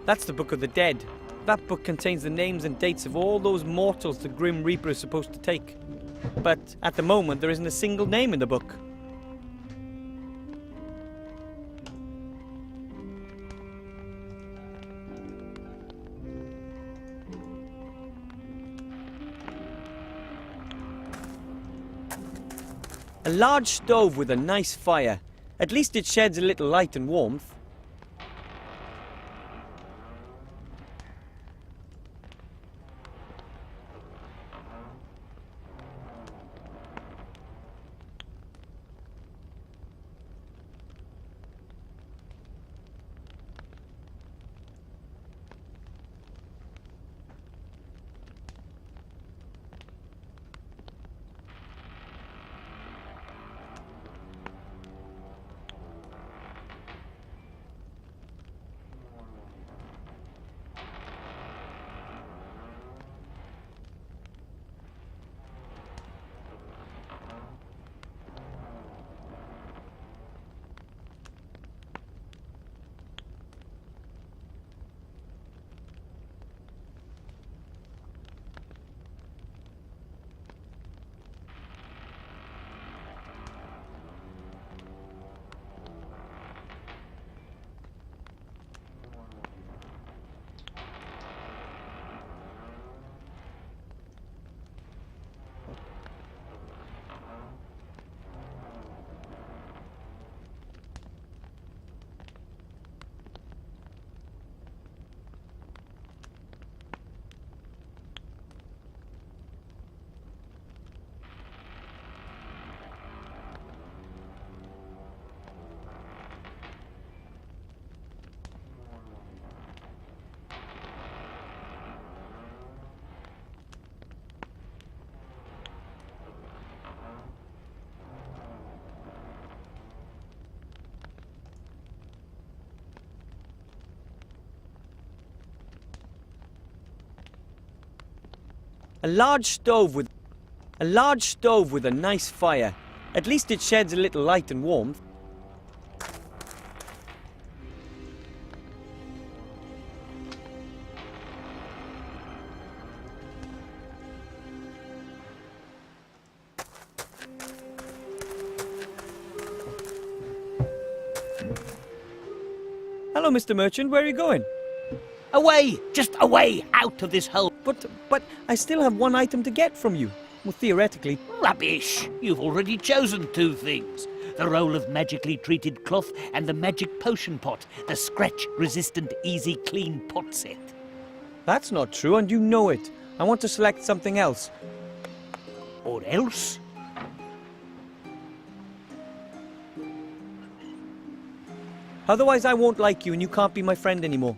That's the Book of the Dead. That book contains the names and dates of all those mortals the Grim Reaper is supposed to take. But at the moment, there isn't a single name in the book. A large stove with a nice fire. At least it sheds a little light and warmth. A large stove with a nice fire. At least it sheds a little light and warmth. Hello, Mr. Merchant. Where are you going?
Away! Just away! Out of this hole!
But I still have one item to get from you. Well, theoretically.
Rubbish! You've already chosen two things. The roll of magically treated cloth and the magic potion pot. The scratch-resistant, easy clean pot set.
That's not true, and you know it. I want to select something else.
Or else?
Otherwise, I won't like you, and you can't be my friend anymore.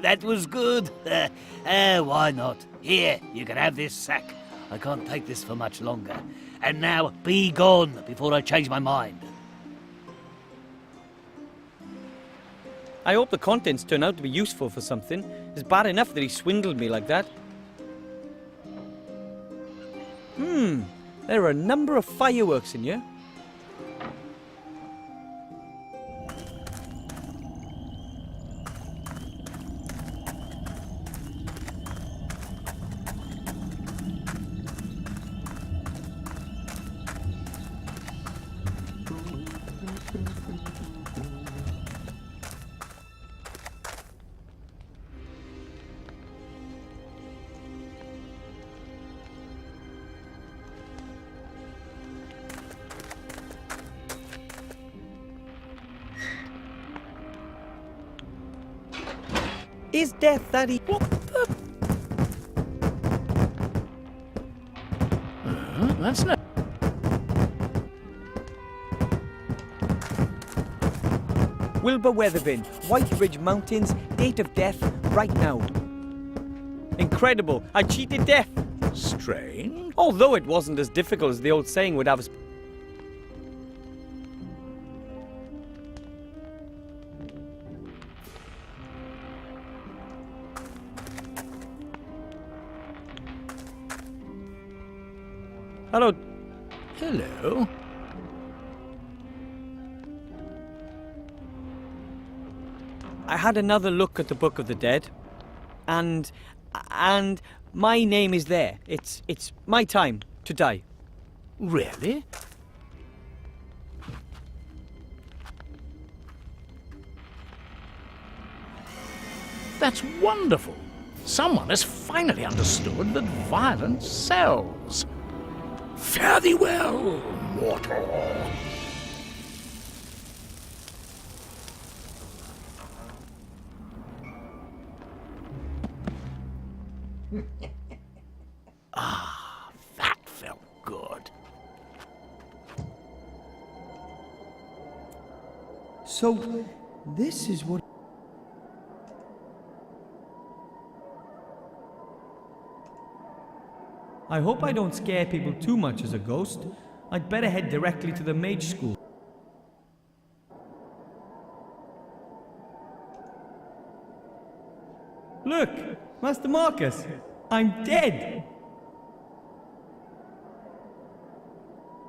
That was good. Why not? Here, you can have this sack. I can't take this for much longer. And now, be gone before I change my mind.
I hope the contents turn out to be useful for something. It's bad enough that he swindled me like that. There are a number of fireworks in here. Is death that e-
What the? That's no.
Wilbur Weathervin, White Ridge Mountains, date of death, right now. Incredible, I cheated death.
Strange.
Although it wasn't as difficult as the old saying would have us. Hello.
Hello.
I had another look at the Book of the Dead, and my name is there. It's my time to die.
Really? That's wonderful. Someone has finally understood that violence sells. Fare thee well, mortal. That felt good.
So, this is what. I hope I don't scare people too much as a ghost. I'd better head directly to the mage school. Look, Master Marcus, I'm dead.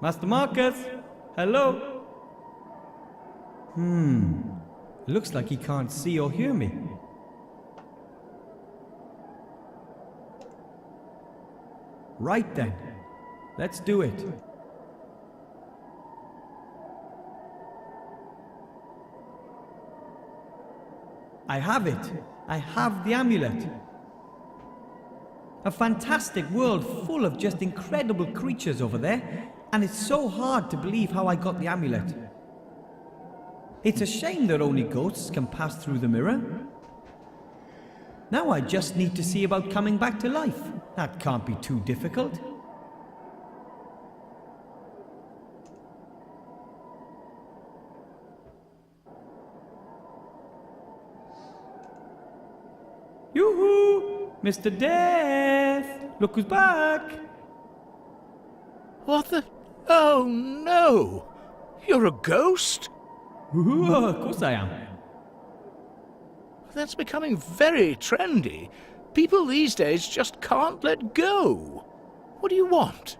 Master Marcus, hello. Looks like he can't see or hear me. Right then, let's do it. I have it. I have the amulet. A fantastic world full of just incredible creatures over there, and it's so hard to believe how I got the amulet. It's a shame that only ghosts can pass through the mirror. Now I just need to see about coming back to life. That can't be too difficult. Yoo-hoo! Mr. Death! Look who's back!
What the? Oh no! You're a ghost?
Ooh, of course I am.
That's becoming very trendy. People these days just can't let go. What do you want?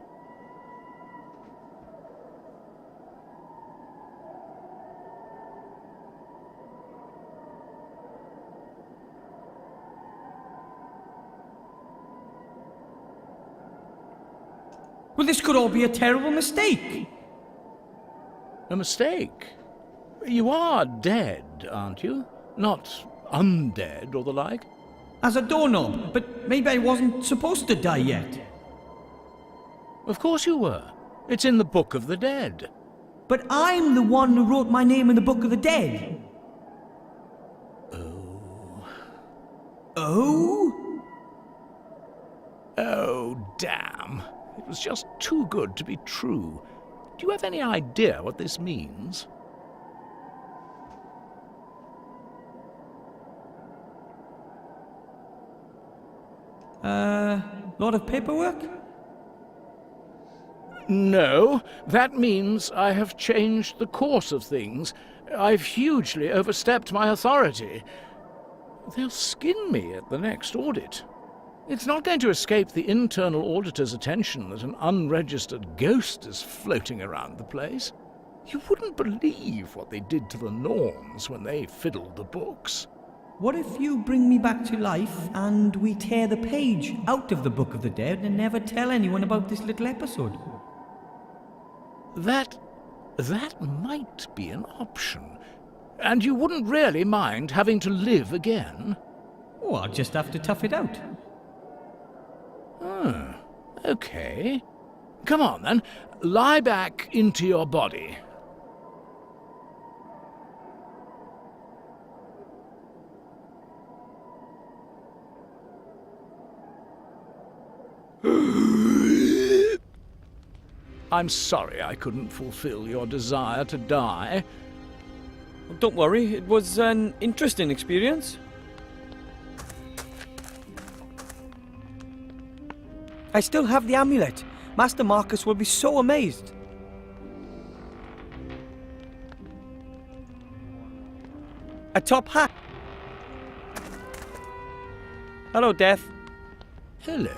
Well, this could all be a terrible mistake.
A mistake? You are dead, aren't you? Not undead or the like?
As a doorknob, but maybe I wasn't supposed to die yet.
Of course you were. It's in the Book of the Dead.
But I'm the one who wrote my name in the Book of the Dead. Oh?
Oh, damn. It was just too good to be true. Do you have any idea what this means?
Lot of paperwork?
No, that means I have changed the course of things. I've hugely overstepped my authority. They'll skin me at the next audit.
It's not going to escape the internal auditor's attention that an unregistered ghost is floating around the place. You wouldn't believe what they did to the norns when they fiddled the books.
What if you bring me back to life and we tear the page out of the Book of the Dead and never tell anyone about this little episode?
That might be an option. And you wouldn't really mind having to live again?
Oh, I'll just have to tough it out.
Okay. Come on, then. Lie back into your body. I'm sorry I couldn't fulfill your desire to die.
Don't worry, it was an interesting experience. I still have the amulet. Master Marcus will be so amazed. A top hat. Hello, Death.
Hello.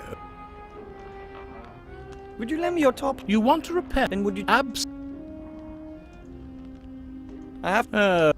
Would you lend me your top?
You want to repair?
Then would you...
I have...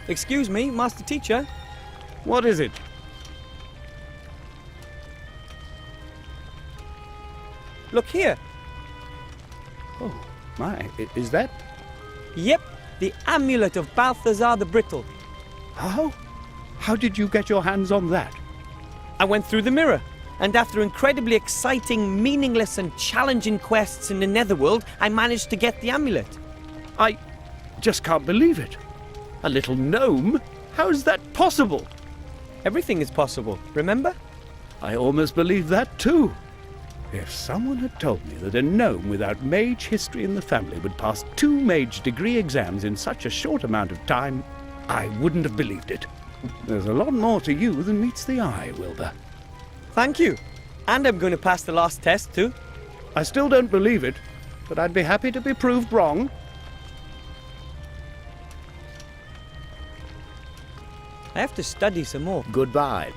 Excuse me, Master Teacher.
What is it?
Look here.
Oh, my. Is that...
Yep, the amulet of Balthazar the Brittle.
How? How did you get your hands on that?
I went through the mirror, and after incredibly exciting, meaningless and challenging quests in the Netherworld, I managed to get the amulet.
I just can't believe it. A little gnome? How is that possible?
Everything is possible, remember?
I almost believe that too. If someone had told me that a gnome without mage history in the family would pass 2 mage degree exams in such a short amount of time, I wouldn't have believed it. There's a lot more to you than meets the eye, Wilbur.
Thank you. And I'm going to pass the last test too.
I still don't believe it, but I'd be happy to be proved wrong.
I have to study some more.
Goodbye.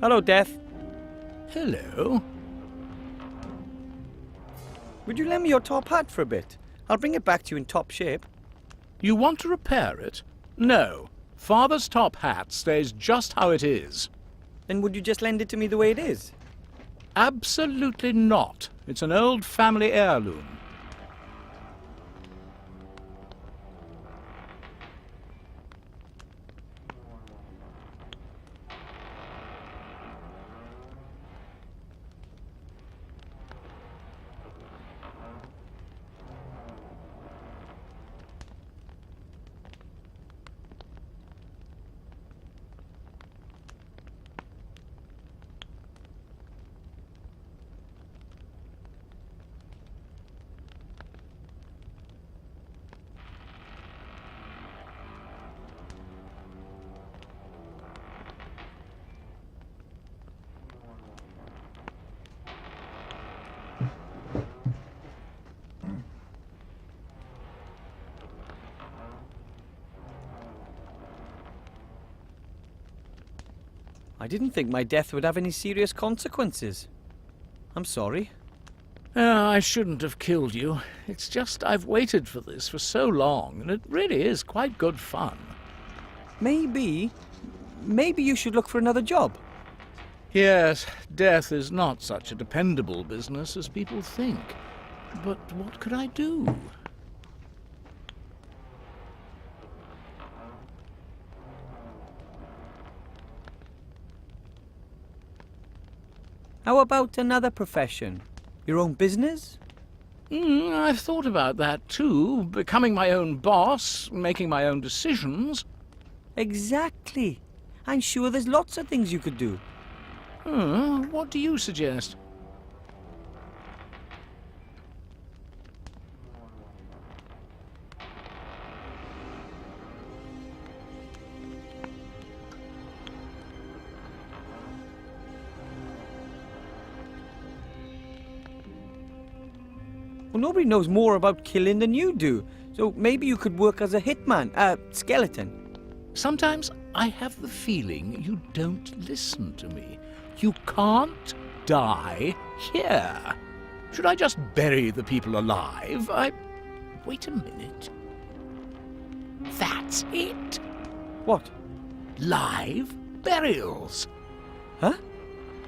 Hello, Death.
Hello.
Would you lend me your top hat for a bit? I'll bring it back to you in top shape.
You want to repair it? No. Father's top hat stays just how it is.
Then would you just lend it to me the way it is?
Absolutely not. It's an old family heirloom.
I didn't think my death would have any serious consequences. I'm sorry.
I shouldn't have killed you. It's just I've waited for this for so long, and it really is quite good fun.
Maybe you should look for another job.
Yes, death is not such a dependable business as people think. But what could I do?
How about another profession? Your own business?
I've thought about that too. Becoming my own boss, making my own decisions.
Exactly. I'm sure there's lots of things you could do.
What do you suggest?
Well, nobody knows more about killing than you do. So maybe you could work as a hitman, skeleton.
Sometimes I have the feeling you don't listen to me. You can't die here. Should I just bury the people alive? Wait a minute. That's it.
What?
Live burials.
Huh?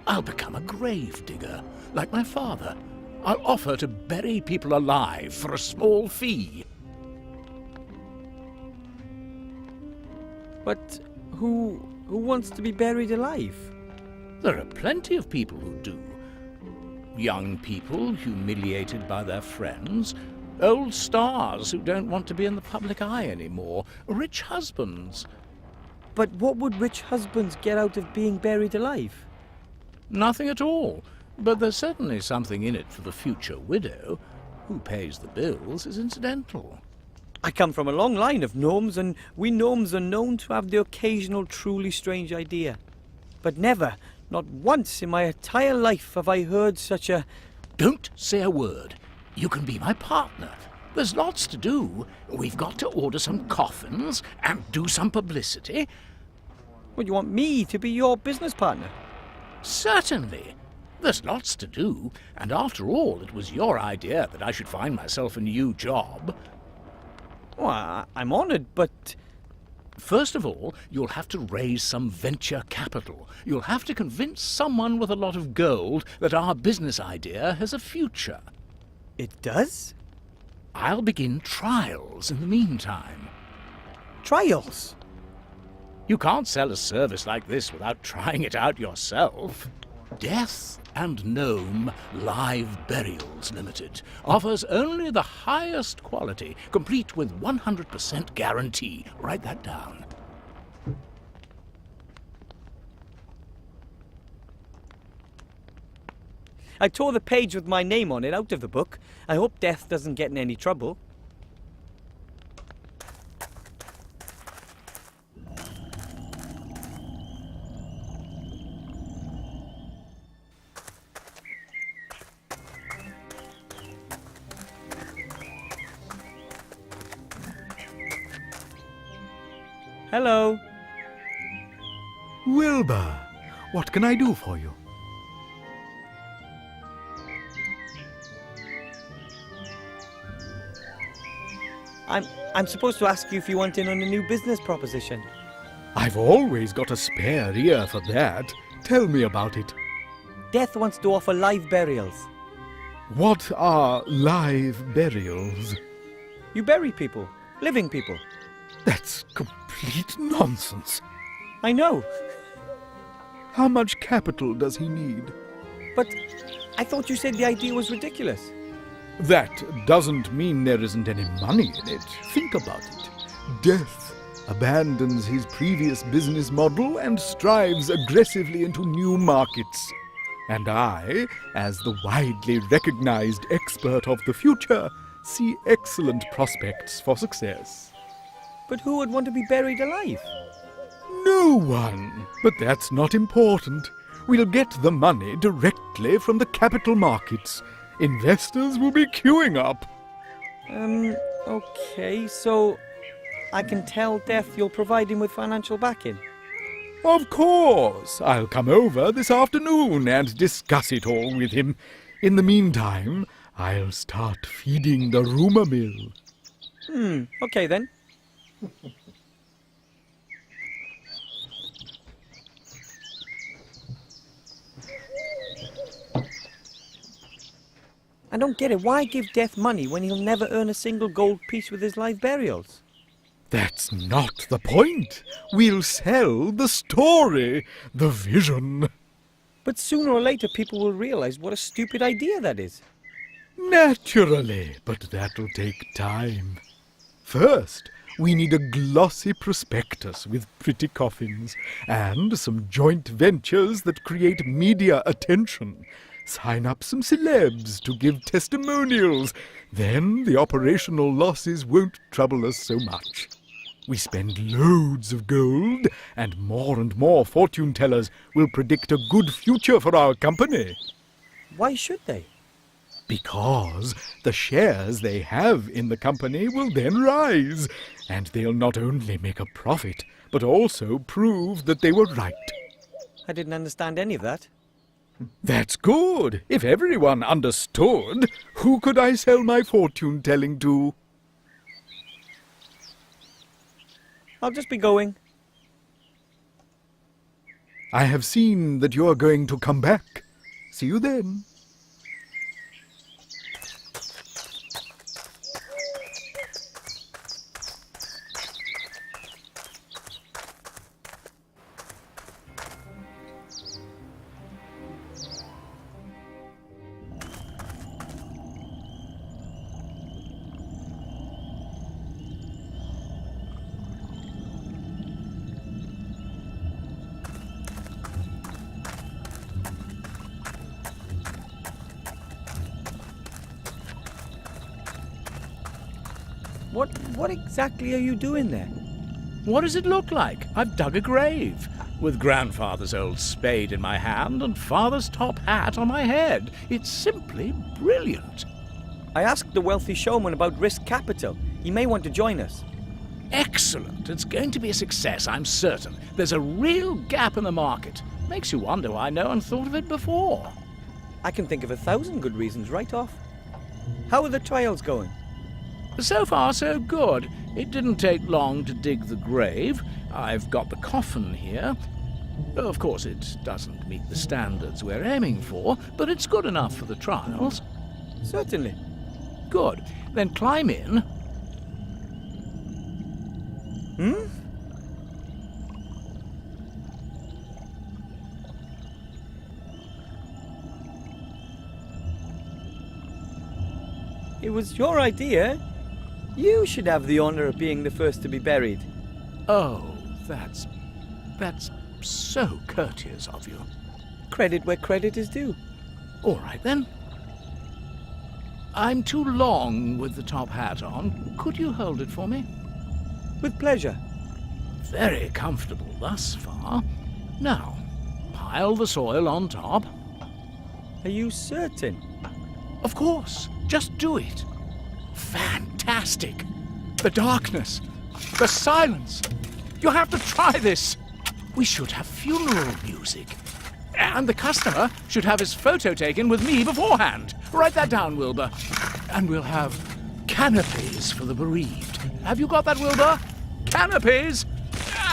I'll become a grave digger, like my father. I'll offer to bury people alive for a small fee.
But who wants to be buried alive?
There are plenty of people who do. Young people humiliated by their friends, old stars who don't want to be in the public eye anymore, rich husbands.
But what would rich husbands get out of being buried alive?
Nothing at all. But there's certainly something in it for the future widow. Who pays the bills is incidental.
I come from a long line of gnomes, and we gnomes are known to have the occasional truly strange idea. But never, not once in my entire life have I heard such a...
Don't say a word. You can be my partner. There's lots to do. We've got to order some coffins and do some publicity.
Well, you want me to be your business partner?
Certainly. There's lots to do, and after all, it was your idea that I should find myself a new job.
Well, I'm honoured, but...
First of all, you'll have to raise some venture capital. You'll have to convince someone with a lot of gold that our business idea has a future.
It does?
I'll begin trials in the meantime.
Trials?
You can't sell a service like this without trying it out yourself. Death and Gnome Live Burials Limited offers only the highest quality, complete with 100% guarantee. Write that down.
I tore the page with my name on it out of the book. I hope Death doesn't get in any trouble. Hello.
Wilbur, what can I do for you?
I'm supposed to ask you if you want in on a new business proposition.
I've always got a spare ear for that. Tell me about it.
Death wants to offer live burials.
What are live burials?
You bury people, living people.
That's complete nonsense.
I know,
How much capital does he need?
but I thought you said the idea was ridiculous.
That doesn't mean there isn't any money in it. Think about it. Death abandons his previous business model and strives aggressively into new markets. And I, as the widely recognized expert of the future, see excellent prospects for success.
But who would want to be buried alive?
No one. But that's not important. We'll get the money directly from the capital markets. Investors will be queuing up.
Okay, so I can tell Death you'll provide him with financial backing.
Of course, I'll come over this afternoon and discuss it all with him. In the meantime, I'll start feeding the rumour mill.
Okay then. I don't get it. Why give Death money when he'll never earn a single gold piece with his live burials?
That's not the point. We'll sell the story, the vision.
But sooner or later people will realize what a stupid idea that is.
Naturally, but that'll take time. First, we need a glossy prospectus with pretty coffins and some joint ventures that create media attention. Sign up some celebs to give testimonials. Then the operational losses won't trouble us so much. We spend loads of gold, and more fortune tellers will predict a good future for our company.
Why should they?
Because the shares they have in the company will then rise, and they'll not only make a profit, but also prove that they were right.
I didn't understand any of that.
That's good. If everyone understood, who could I sell my fortune-telling to?
I'll just be going.
I have seen that you are going to come back. See you then.
What exactly are you doing there?
What does it look like? I've dug a grave, with Grandfather's old spade in my hand and Father's top hat on my head. It's simply brilliant.
I asked the wealthy showman about risk capital. He may want to join us.
Excellent. It's going to be a success, I'm certain. There's a real gap in the market. Makes you wonder why no one thought of it before.
I can think of 1,000 good reasons right off. How are the trials going?
So far, so good. It didn't take long to dig the grave. I've got the coffin here. Of course, it doesn't meet the standards we're aiming for, but it's good enough for the trials.
Certainly.
Good. Then climb in.
It was your idea. You should have the honor of being the first to be buried.
Oh, that's so courteous of you.
Credit where credit is due.
All right, then. I'm too long with the top hat on. Could you hold it for me?
With pleasure.
Very comfortable thus far. Now, pile the soil on top.
Are you certain?
Of course. Just do it. Fantastic. The darkness. The silence. You have to try this. We should have funeral music. And the customer should have his photo taken with me beforehand. Write that down, Wilbur. And we'll have canopies for the bereaved. Have you got that, Wilbur? Canopies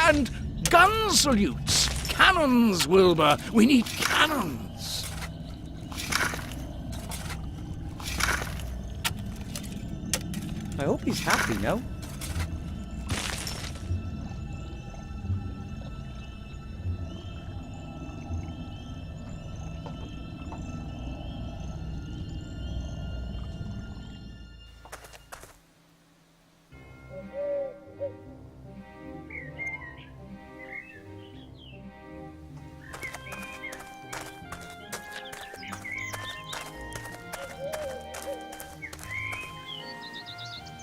and gun salutes. Cannons, Wilbur. We need cannons.
I hope he's happy now.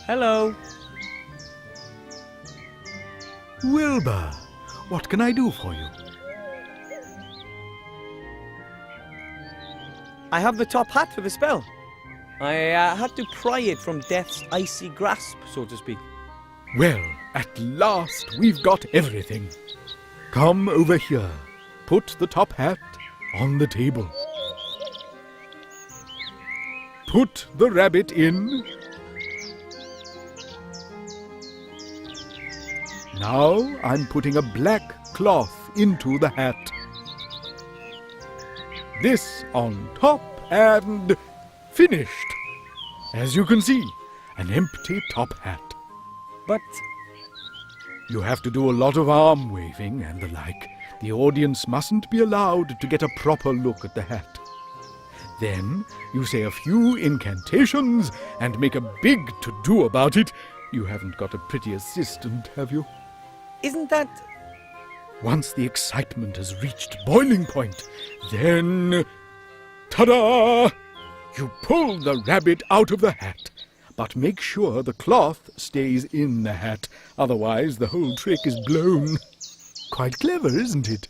Hello.
Wilbur, what can I do for you?
I have the top hat for the spell. I had to pry it from death's icy grasp, so to speak.
Well, at last we've got everything. Come over here. Put the top hat on the table. Put the rabbit in. Now I'm putting a black cloth into the hat. This on top and finished. As you can see, an empty top hat.
But
You have to do a lot of arm waving and the like. The audience mustn't be allowed to get a proper look at the hat. Then you say a few incantations and make a big to-do about it. You haven't got a pretty assistant, have you?
isn't that...
Once the excitement has reached boiling point, then... Ta-da! You pull the rabbit out of the hat, but make sure the cloth stays in the hat. Otherwise, the whole trick is blown. Quite clever, isn't it?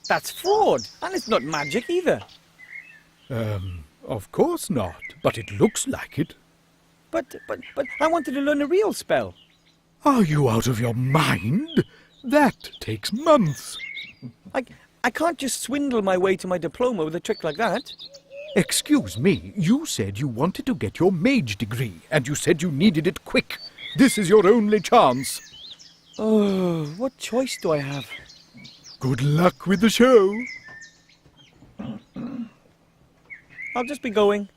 That's fraud, and it's not magic either.
Of course not, but it looks like it.
But I wanted to learn a real spell.
Are you out of your mind? That takes months.
I can't just swindle my way to my diploma with a trick like that.
Excuse me, you said you wanted to get your mage degree, and you said you needed it quick. This is your only chance.
Oh, what choice do I have?
Good luck with the show.
I'll just be going.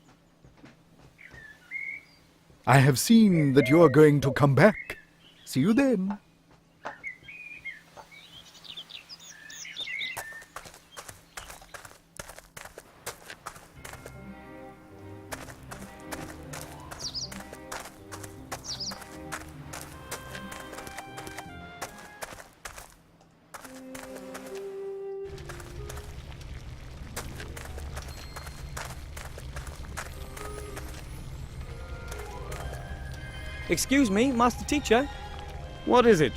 I have seen that you are going to come back. See you then.
Excuse me, Master Teacher.
What is it?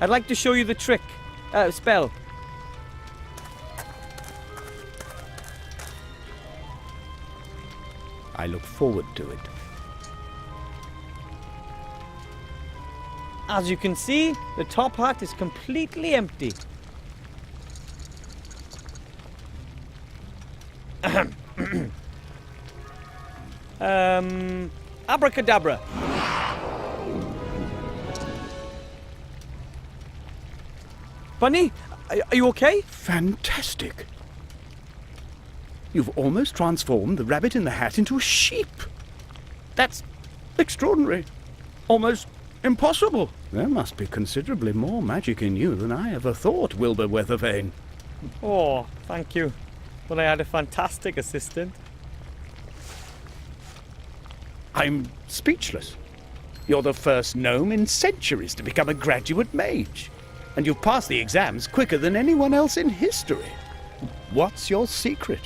I'd like to show you the trick. Spell.
I look forward to it.
As you can see, the top hat is completely empty. Abracadabra. Bunny, are you okay?
Fantastic. You've almost transformed the rabbit in the hat into a sheep. That's extraordinary. Almost impossible. There must be considerably more magic in you than I ever thought, Wilbur Weathervane.
Oh, thank you. But I had a fantastic assistant.
I'm speechless. You're the first gnome in centuries to become a graduate mage. And you've passed the exams quicker than anyone else in history. What's your secret?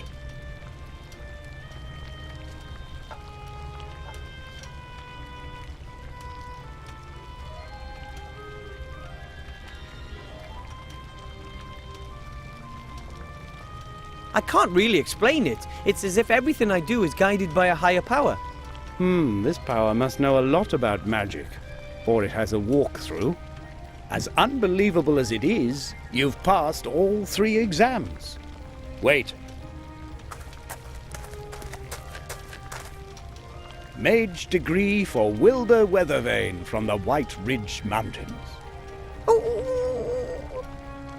I can't really explain it. It's as if everything I do is guided by a higher power.
This power must know a lot about magic, or it has a walkthrough. As unbelievable as it is, you've passed all 3 exams. Wait. Mage degree for Wilbur Weathervane from the White Ridge Mountains.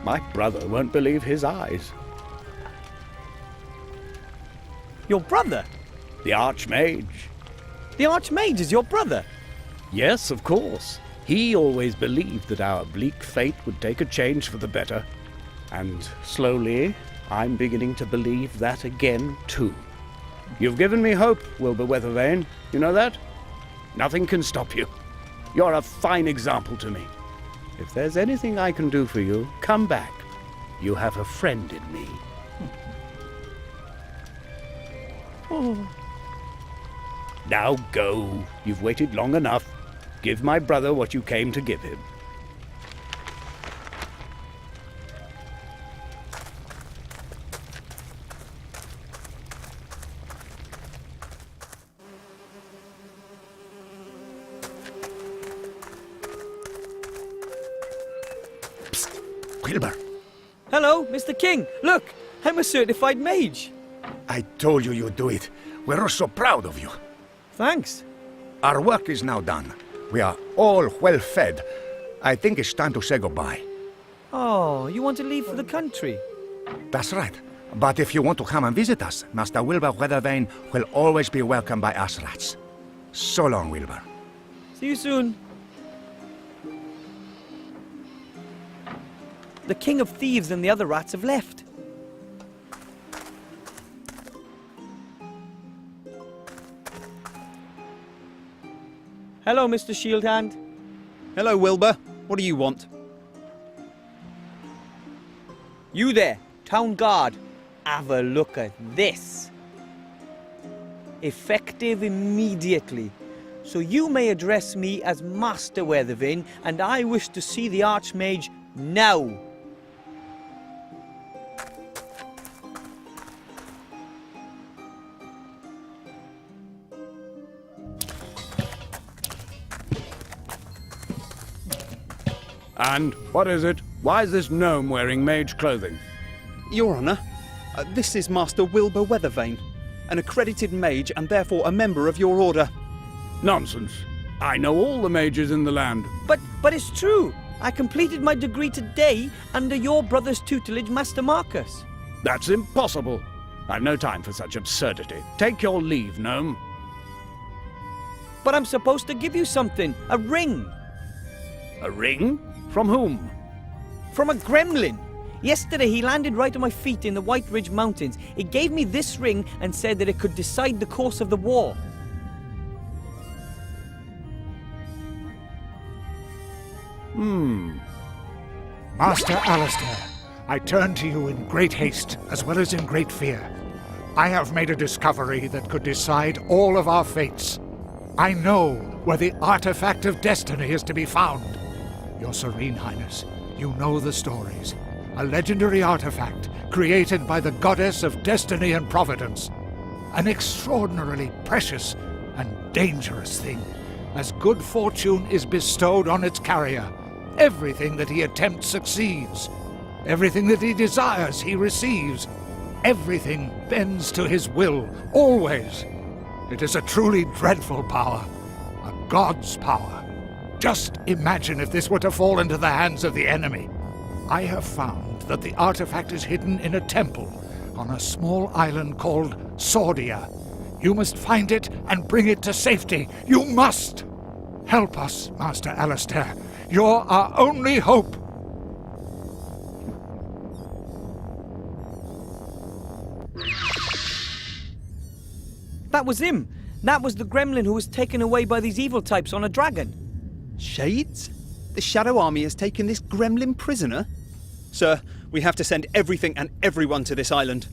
My brother won't believe his eyes.
Your brother?
The Archmage.
The Archmage is your brother?
Yes, of course. He always believed that our bleak fate would take a change for the better. And slowly, I'm beginning to believe that again, too. You've given me hope, Wilbur Weathervane. You know that? Nothing can stop you. You're a fine example to me. If there's anything I can do for you, come back. You have a friend in me. Now go. You've waited long enough. Give my brother what you came to give him.
Wilbur,
Hello, Mr. King. Look, I'm a certified mage.
I told you you'd do it. We're so proud of you.
Thanks.
Our work is now done. We are all well fed. I think it's time to say goodbye.
Oh, you want to leave for the country?
That's right. But if you want to come and visit us, Master Wilbur Weathervane will always be welcome by us rats. So long, Wilbur.
See you soon. The King of Thieves and the other rats have left. Hello, Mr. Shieldhand.
Hello, Wilbur. What do you want?
You there, town guard. Have a look at this. Effective immediately. So you may address me as Master Weathervane, and I wish to see the Archmage now.
And what is it? Why is this gnome wearing mage clothing?
Your Honour, this is Master Wilbur Weathervane, an accredited mage and therefore a member of your order.
Nonsense. I know all the mages in the land.
But it's true. I completed my degree today under your brother's tutelage, Master Marcus.
That's impossible. I've no time for such absurdity. Take your leave, gnome.
But I'm supposed to give you something. A ring.
A ring? From whom?
From a gremlin. Yesterday he landed right on my feet in the White Ridge Mountains. He gave me this ring and said that it could decide the course of the war.
Master Alistair, I turn to you in great haste, as well as in great fear. I have made a discovery that could decide all of our fates. I know where the artifact of destiny is to be found. Your Serene Highness, you know the stories. A legendary artifact created by the goddess of destiny and providence. An extraordinarily precious and dangerous thing. As good fortune is bestowed on its carrier, everything that he attempts succeeds. Everything that he desires he receives. Everything bends to his will, always. It is a truly dreadful power. A god's power. Just imagine if this were to fall into the hands of the enemy. I have found that the artifact is hidden in a temple on a small island called Sordia. You must find it and bring it to safety. You must! Help us, Master Alistair. You're our only hope.
That was him. That was the gremlin who was taken away by these evil types on a dragon.
Shades? The Shadow Army has taken this gremlin prisoner? Sir, we have to send everything and everyone to this island.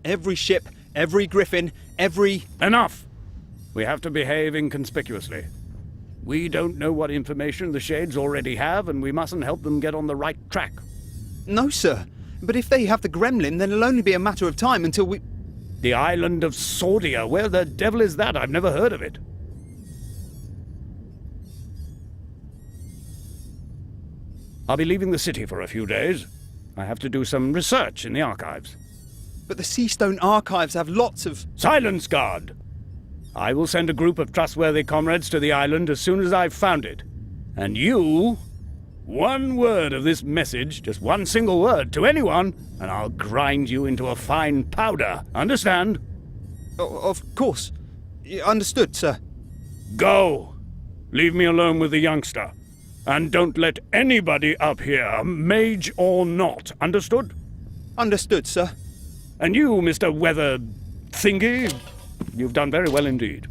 Every ship, every griffin, every...
Enough! We have to behave inconspicuously. We don't know what information the Shades already have, and we mustn't help them get on the right track.
No, sir. But if they have the gremlin, then it'll only be a matter of time until we...
The island of Sordia, where the devil is that? I've never heard of it. I'll be leaving the city for a few days. I have to do some research in the archives.
But the Seastone archives have lots of...
Silence, guard! I will send a group of trustworthy comrades to the island as soon as I've found it. And you... One word of this message, just one single word, to anyone, and I'll grind you into a fine powder. Understand?
Of course. Understood, sir.
Go! Leave me alone with the youngster. And don't let anybody up here, mage or not. Understood?
Understood, sir.
And you, Mr. Weather Thingy, you've done very well indeed.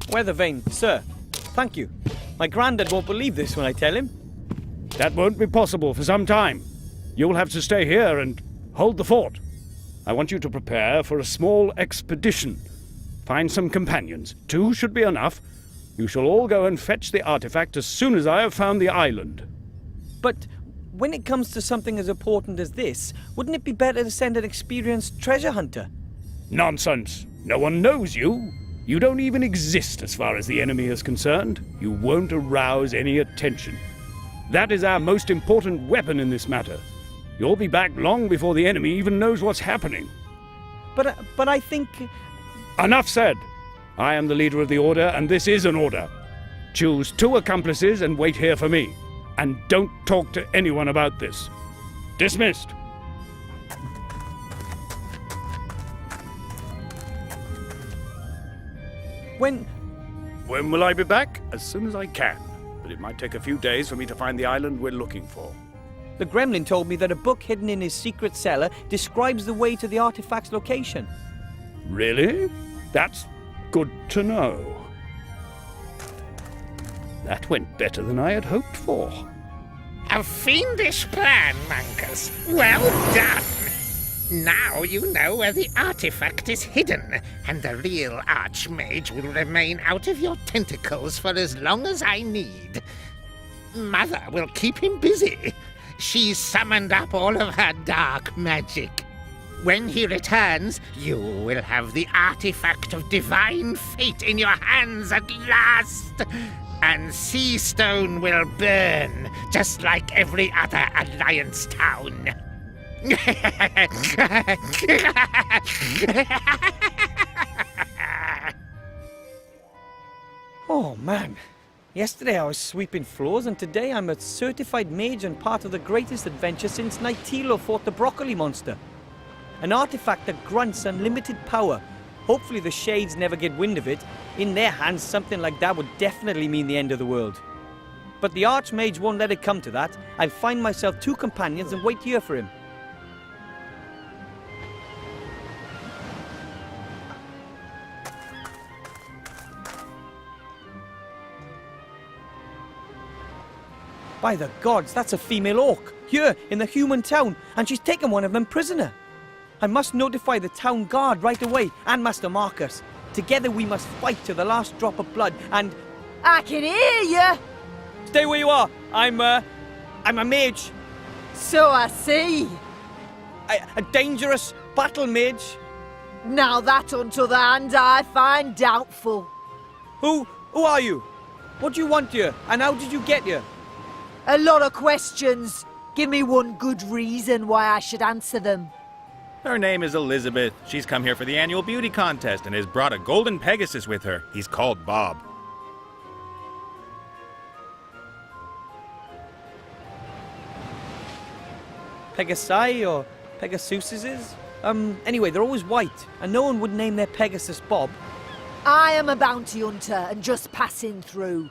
Weathervane, sir. Thank you. My granddad won't believe this when I tell him.
That won't be possible for some time. You'll have to stay here and hold the fort. I want you to prepare for a small expedition. Find some companions. 2 should be enough. You shall all go and fetch the artifact as soon as I have found the island.
But when it comes to something as important as this, wouldn't it be better to send an experienced treasure hunter?
Nonsense. No one knows you. You don't even exist as far as the enemy is concerned. You won't arouse any attention. That is our most important weapon in this matter. You'll be back long before the enemy even knows what's happening.
But I think...
Enough said. I am the leader of the Order, and this is an order. Choose 2 accomplices and wait here for me. And don't talk to anyone about this. Dismissed.
When
Will I be back? As soon as I can. But it might take a few days for me to find the island we're looking for.
the gremlin told me that a book hidden in his secret cellar describes the way to the artifact's location.
Really? That's good to know. That went better than I had hoped for.
A fiendish plan, Mankus. Well done! Now you know where the artifact is hidden, and the real Archmage will remain out of your tentacles for as long as I need. Mother will keep him busy. She's summoned up all of her dark magic. When he returns, you will have the artifact of divine fate in your hands at last. And Seastone will burn, just like every other Alliance town.
Oh man, yesterday I was sweeping floors and today I'm a certified mage and part of the greatest adventure since Nightilo fought the broccoli monster. An artifact that grants unlimited power. Hopefully the Shades never get wind of it. In their hands, something like that would definitely mean the end of the world. But the Archmage won't let it come to that. I'll find myself 2 companions and wait here for him. By the gods, that's a female orc, here in the human town, and she's taken one of them prisoner. I must notify the town guard right away, and Master Marcus. Together we must fight to the last drop of blood, and...
I can hear you!
Stay where you are! I'm a mage.
So I see.
A dangerous battle mage.
Now that, on t'other hand, I find doubtful.
Who are you? What do you want here, and how did you get here?
A lot of questions. Give me one good reason why I should answer them.
Her name is Elizabeth. She's come here for the annual beauty contest and has brought a golden Pegasus with her. He's called Bob.
Pegasi or Pegasuses? Anyway, they're always white, and no one would name their Pegasus Bob.
I am a bounty hunter and just passing through.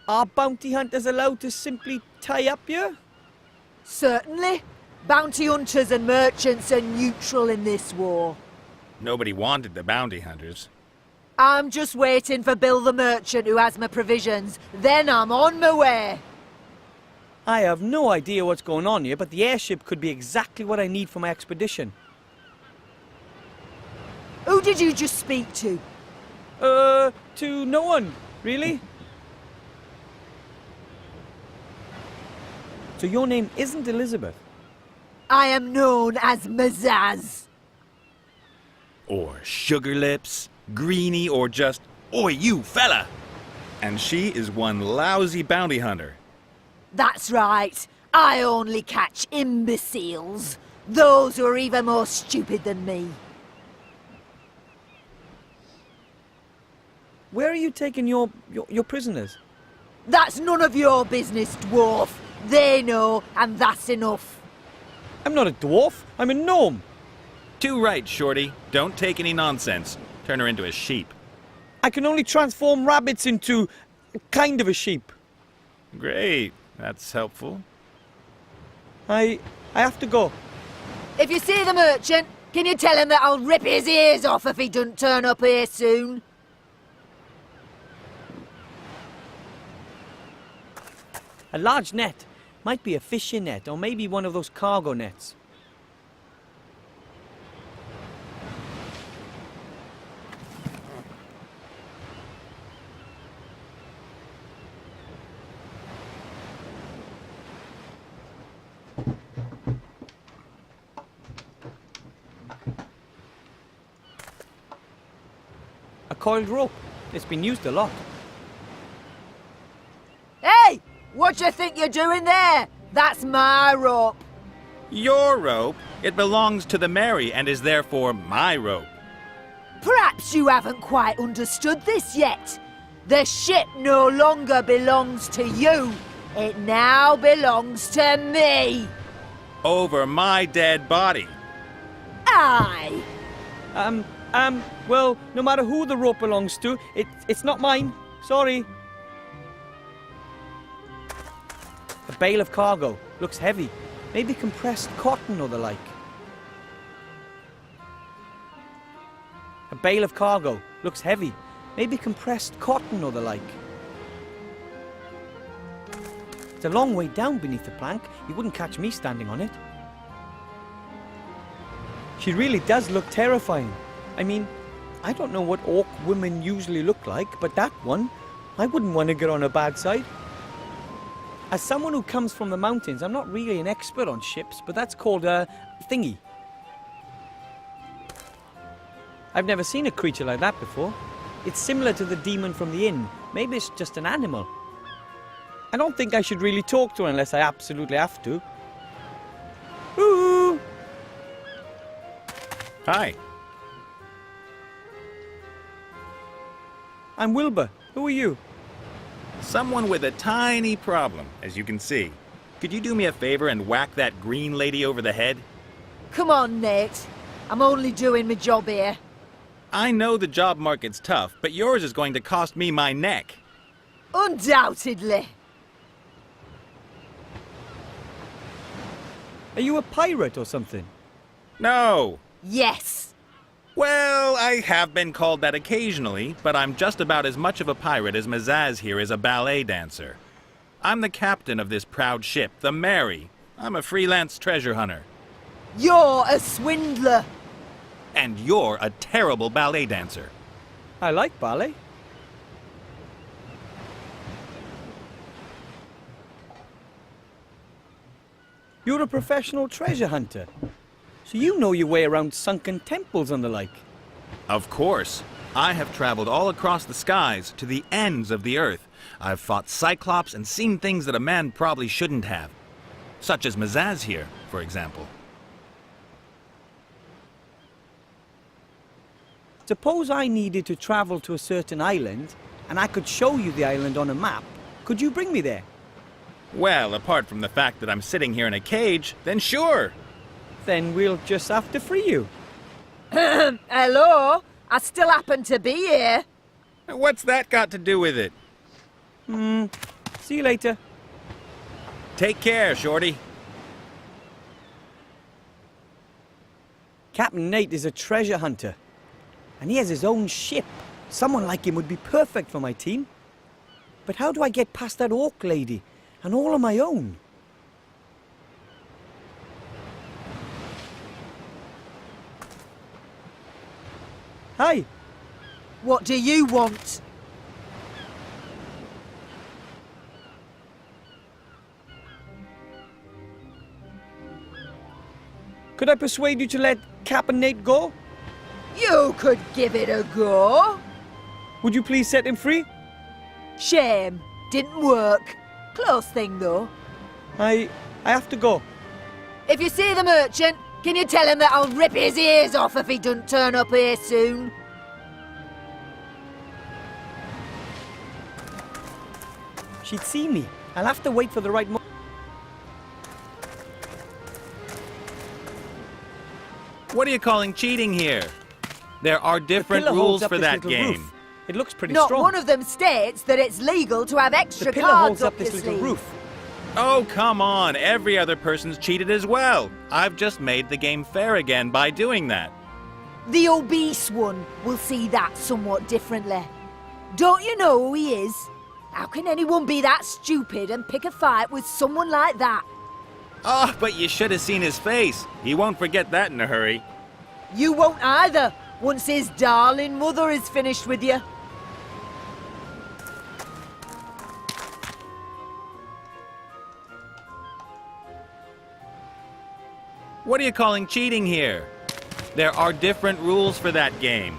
Are bounty hunters allowed to simply tie up here?
Certainly. Bounty hunters and merchants are neutral in this war.
Nobody wanted the bounty hunters.
I'm just waiting for Bill the merchant who has my provisions. Then I'm on my way.
I have no idea what's going on here, but the airship could be exactly what I need for my expedition.
Who did you just speak to?
To no one, really. So your name isn't Elizabeth?
I am known as Mazaz.
Or Sugar Lips, Greenie, or just, "Oi, you fella!" And she is one lousy bounty hunter.
That's right. I only catch imbeciles. Those who are even more stupid than me.
Where are you taking your prisoners?
That's none of your business, dwarf. They know, and that's enough.
I'm not a dwarf. I'm a gnome.
Too right, Shorty. Don't take any nonsense. Turn her into a sheep.
I can only transform rabbits into kind of a sheep.
Great. That's helpful.
I have to go.
If you see the merchant, can you tell him that I'll rip his ears off if he doesn't turn up here soon?
A large net. Might be a fishing net, or maybe one of those cargo nets. A coiled rope. It's been used a lot.
Hey! What do you think you're doing there? That's my rope.
Your rope? It belongs to the Mary and is therefore my rope.
Perhaps you haven't quite understood this yet. The ship no longer belongs to you. It now belongs to me.
Over my dead body.
Aye.
Well, no matter who the rope belongs to, it's not mine. Sorry. A bale of cargo. Looks heavy. Maybe compressed cotton or the like. A bale of cargo. Looks heavy. Maybe compressed cotton or the like. It's a long way down beneath the plank. You wouldn't catch me standing on it. She really does look terrifying. I mean, I don't know what orc women usually look like, but that one, I wouldn't want to get on her bad side. As someone who comes from the mountains, I'm not really an expert on ships, but that's called a thingy. I've never seen a creature like that before. It's similar to the demon from the inn. Maybe it's just an animal. I don't think I should really talk to her unless I absolutely have to. Ooh!
Hi.
I'm Wilbur. Who are you?
Someone with a tiny problem, as you can see. Could you do me a favor and whack that green lady over the head?
Come on, Nate. I'm only doing my job here.
I know the job market's tough, but yours is going to cost me my neck.
Undoubtedly.
Are you a pirate or something?
No.
Yes.
Well, I have been called that occasionally, but I'm just about as much of a pirate as Mazaz here is a ballet dancer. I'm the captain of this proud ship, the Mary. I'm a freelance treasure hunter.
You're a swindler.
And you're a terrible ballet dancer.
I like ballet. You're a professional treasure hunter. So you know your way around sunken temples and the like.
Of course. I have traveled all across the skies to the ends of the earth. I've fought Cyclops and seen things that a man probably shouldn't have. Such as Mazaz here, for example.
Suppose I needed to travel to a certain island, and I could show you the island on a map. Could you bring me there?
Well, apart from the fact that I'm sitting here in a cage, then sure.
Then we'll just have to free you.
Hello? I still happen to be here.
What's that got to do with it?
See you later.
Take care, Shorty.
Captain Nate is a treasure hunter. And he has his own ship. Someone like him would be perfect for my team. But how do I get past that orc lady? And all on my own? Hi.
What do you want?
Could I persuade you to let Captain Nate go?
You could give it a go.
Would you please set him free?
Shame. Didn't work. Close thing, though.
I have to go.
If you see the merchant, can you tell him that I'll rip his ears off if he doesn't turn up here soon?
She'd see me. I'll have to wait for the right moment.
What are you calling cheating here? There are different
pillar holds
rules
up
for
this
that
little
game.
roof. It looks pretty
Not
strong.
one of them states that it's legal to have extra
the pillar
cards
holds
up
up this
your
little
sleeve.
roof.
Oh, come on. Every other person's cheated as well. I've just made the game fair again by doing that.
The obese one will see that somewhat differently. Don't you know who he is? How can anyone be that stupid and pick a fight with someone like that?
Oh, but you should have seen his face. He won't forget that in a hurry.
You won't either, once his darling mother is finished with you.
What are you calling cheating here? There are different rules for that game.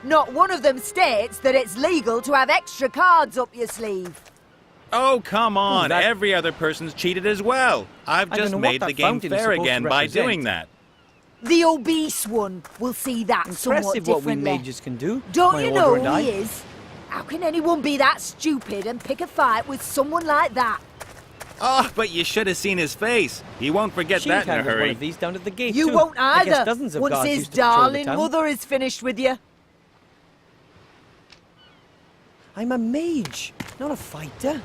Not one of them states that it's legal to have extra cards up your sleeve.
Oh, come on.
that-
Every other person's cheated as well. I've
I don't
just
know what
made
that
the game
fountain is
fair
supposed to
again by
represent.
doing that.
The obese one will see that somewhat
Impressive what we
differently.
mages can do.
Don't
my
you
order
know
and
who
I.
he is? How can anyone be that stupid and pick a fight with someone like that?
Oh, but you should have seen his face. He won't forget
Shield
that in a
Hand has one
hurry.
of these down at the gate
You
too.
won't
I guess
either,
dozens of
once
guards
his
used to patrol the
darling
town.
mother is finished with you.
I'm a mage, not a fighter.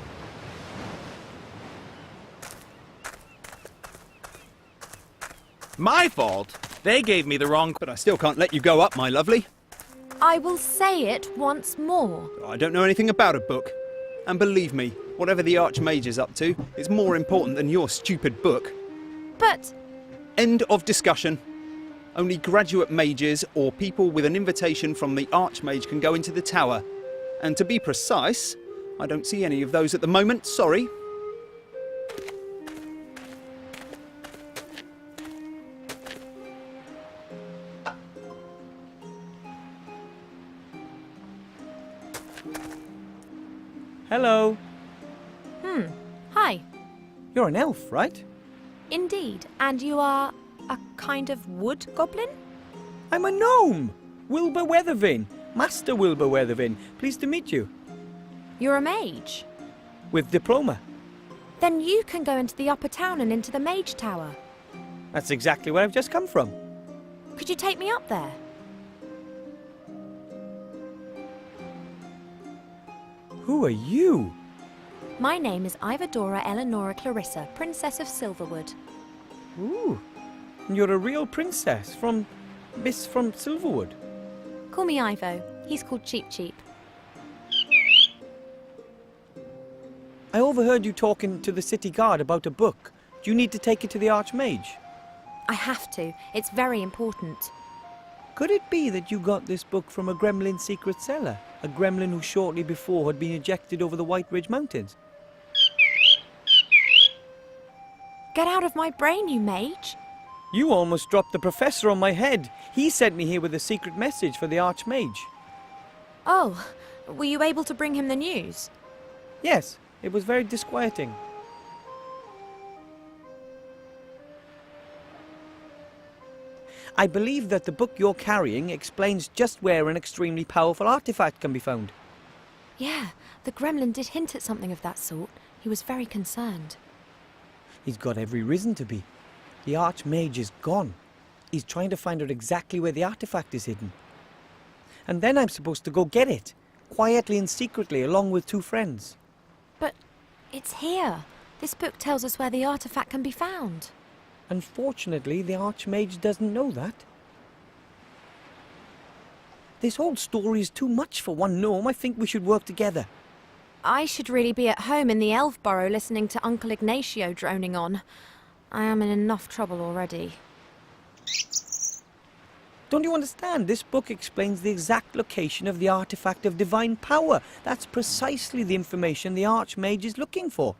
My fault? They gave me the wrong...
But I still can't let you go up, my lovely.
I will say it once more.
I don't know anything about a book. And believe me, whatever the Archmage is up to, it's more important than your stupid book.
But
End of discussion. Only graduate mages or people with an invitation from the Archmage can go into the tower. And to be precise, I don't see any of those at the moment, sorry.
Hello.
hi.
You're an elf, right?
Indeed. And you are a kind of wood goblin?
I'm a gnome. Wilbur Weathervane. Master Wilbur Weathervane. Pleased to meet you.
You're a mage.
With diploma.
Then you can go into the upper town and into the mage tower.
That's exactly where I've just come from.
Could you take me up there?
Who are you?
My name is Ivadora Eleonora Clarissa, Princess of Silverwood.
Ooh. You're a real princess from Silverwood.
Call me Ivo. He's called Cheap Cheap.
I overheard you talking to the city guard about a book. Do you need to take it to the Archmage?
I have to. It's very important.
Could it be that you got this book from a gremlin secret cellar? A gremlin who shortly before had been ejected over the White Ridge Mountains?
Get out of my brain, you mage.
You almost dropped the professor on my head. He sent me here with a secret message for the Archmage.
Oh, were you able to bring him the news?
Yes, it was very disquieting. I believe that the book you're carrying explains just where an extremely powerful artifact can be found.
Yeah, the gremlin did hint at something of that sort. He was very concerned.
He's got every reason to be. The Archmage is gone. He's trying to find out exactly where the artifact is hidden. And then I'm supposed to go get it, quietly and secretly, along with 2 friends.
But it's here. This book tells us where the artifact can be found.
Unfortunately, the Archmage doesn't know that. This whole story is too much for one gnome. I think we should work together.
I should really be at home in the elf burrow listening to Uncle Ignacio droning on. I am in enough trouble already.
Don't you understand? This book explains the exact location of the artifact of divine power. That's precisely the information the Archmage is looking for.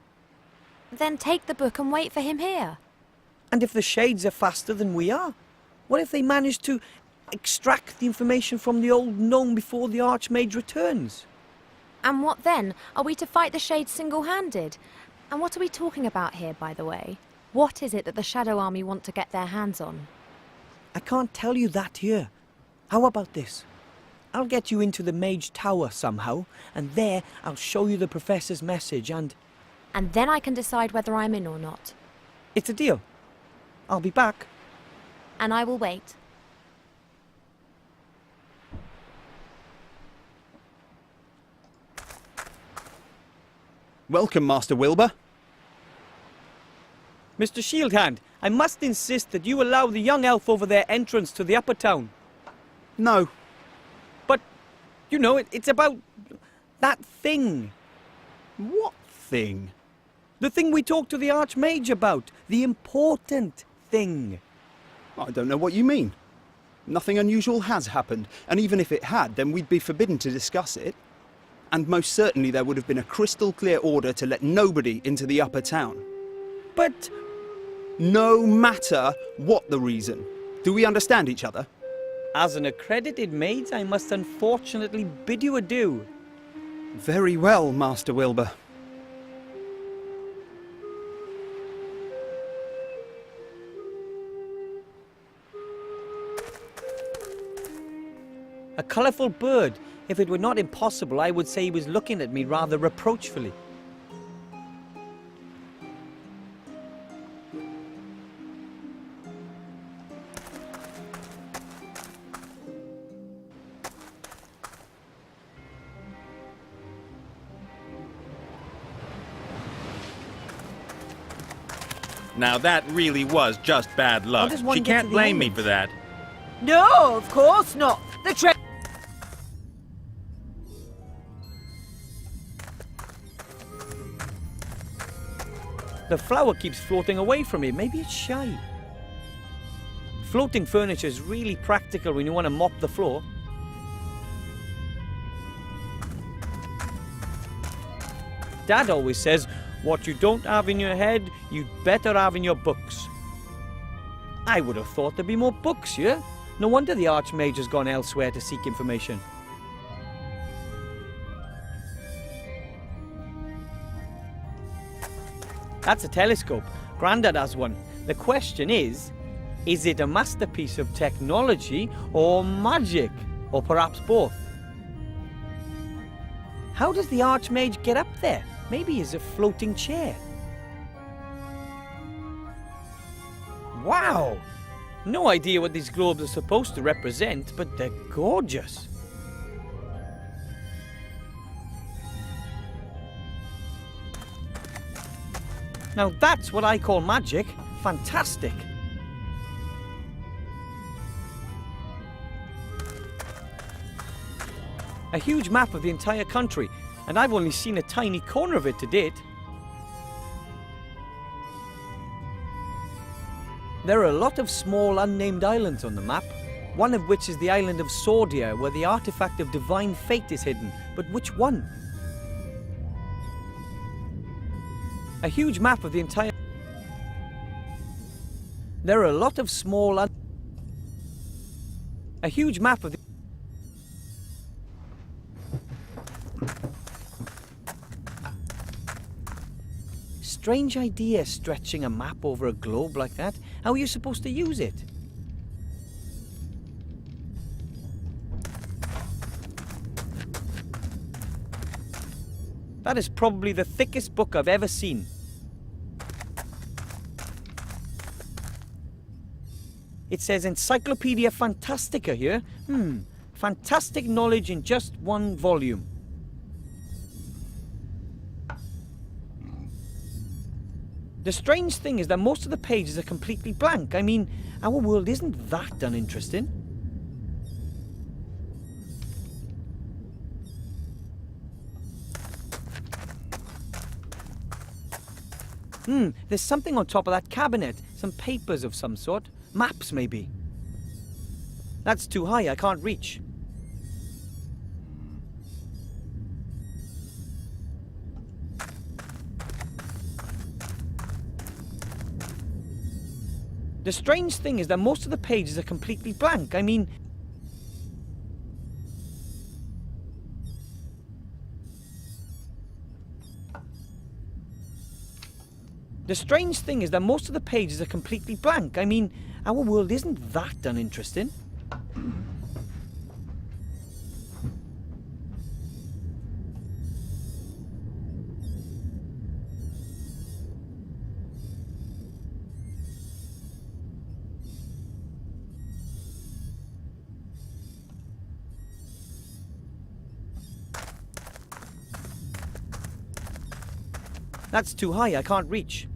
Then take the book and wait for him here.
And if the Shades are faster than we are? What if they manage to extract the information from the old gnome before the Archmage returns?
And what then? Are we to fight the Shades single-handed? And what are we talking about here, by the way? What is it that the Shadow Army want to get their hands on?
I can't tell you that here. How about this? I'll get you into the Mage Tower somehow, and there I'll show you the Professor's message and...
And then I can decide whether I'm in or not.
It's a deal. I'll be back.
And I will wait.
Welcome, Master Wilbur.
Mr. Shieldhand, I must insist that you allow the young elf over there entrance to the upper town.
No.
But, you know, it's about that thing.
What thing?
The thing we talked to the Archmage about. The important thing.
I don't know what you mean. Nothing unusual has happened, and even if it had, then we'd be forbidden to discuss it. And most certainly there would have been a crystal clear order to let nobody into the upper town.
But...
No matter what the reason. Do we understand each other?
As an accredited mage, I must unfortunately bid you adieu.
Very well, Master Wilbur.
A colourful bird. If it were not impossible, I would say he was looking at me rather reproachfully.
Now that really was just bad luck.
does one
She
get to
can't
the
blame me
island?
for that.
No, of course not. The tre-
The flower keeps floating away from me. Maybe it's shy. Floating furniture is really practical when you want to mop the floor. Dad always says, what you don't have in your head, you'd better have in your books. I would have thought there'd be more books here. No wonder the Archmage has gone elsewhere to seek information. That's a telescope. Grandad has one. The question is it a masterpiece of technology or magic? Or perhaps both? How does the Archmage get up there? Maybe he's a floating chair. Wow! No idea what these globes are supposed to represent, but they're gorgeous. Now that's what I call magic. Fantastic. A huge map of the entire country, and I've only seen a tiny corner of it to date. There are a lot of small unnamed islands on the map, one of which is the island of Sordia, where the artifact of divine fate is hidden. But which one? A huge map of the entire... There are a lot of small A huge map of the... Strange idea, stretching a map over a globe like that. How are you supposed to use it? That is probably the thickest book I've ever seen. It says Encyclopedia Fantastica here. Fantastic knowledge in just one volume. The strange thing is that most of the pages are completely blank. I mean, our world isn't that uninteresting. There's something on top of that cabinet. Some papers of some sort. Maps, maybe. That's too high, I can't reach. The strange thing is that most of the pages are completely blank. I mean... The strange thing is that most of the pages are completely blank. I mean, our world isn't that uninteresting. That's too high, I can't reach.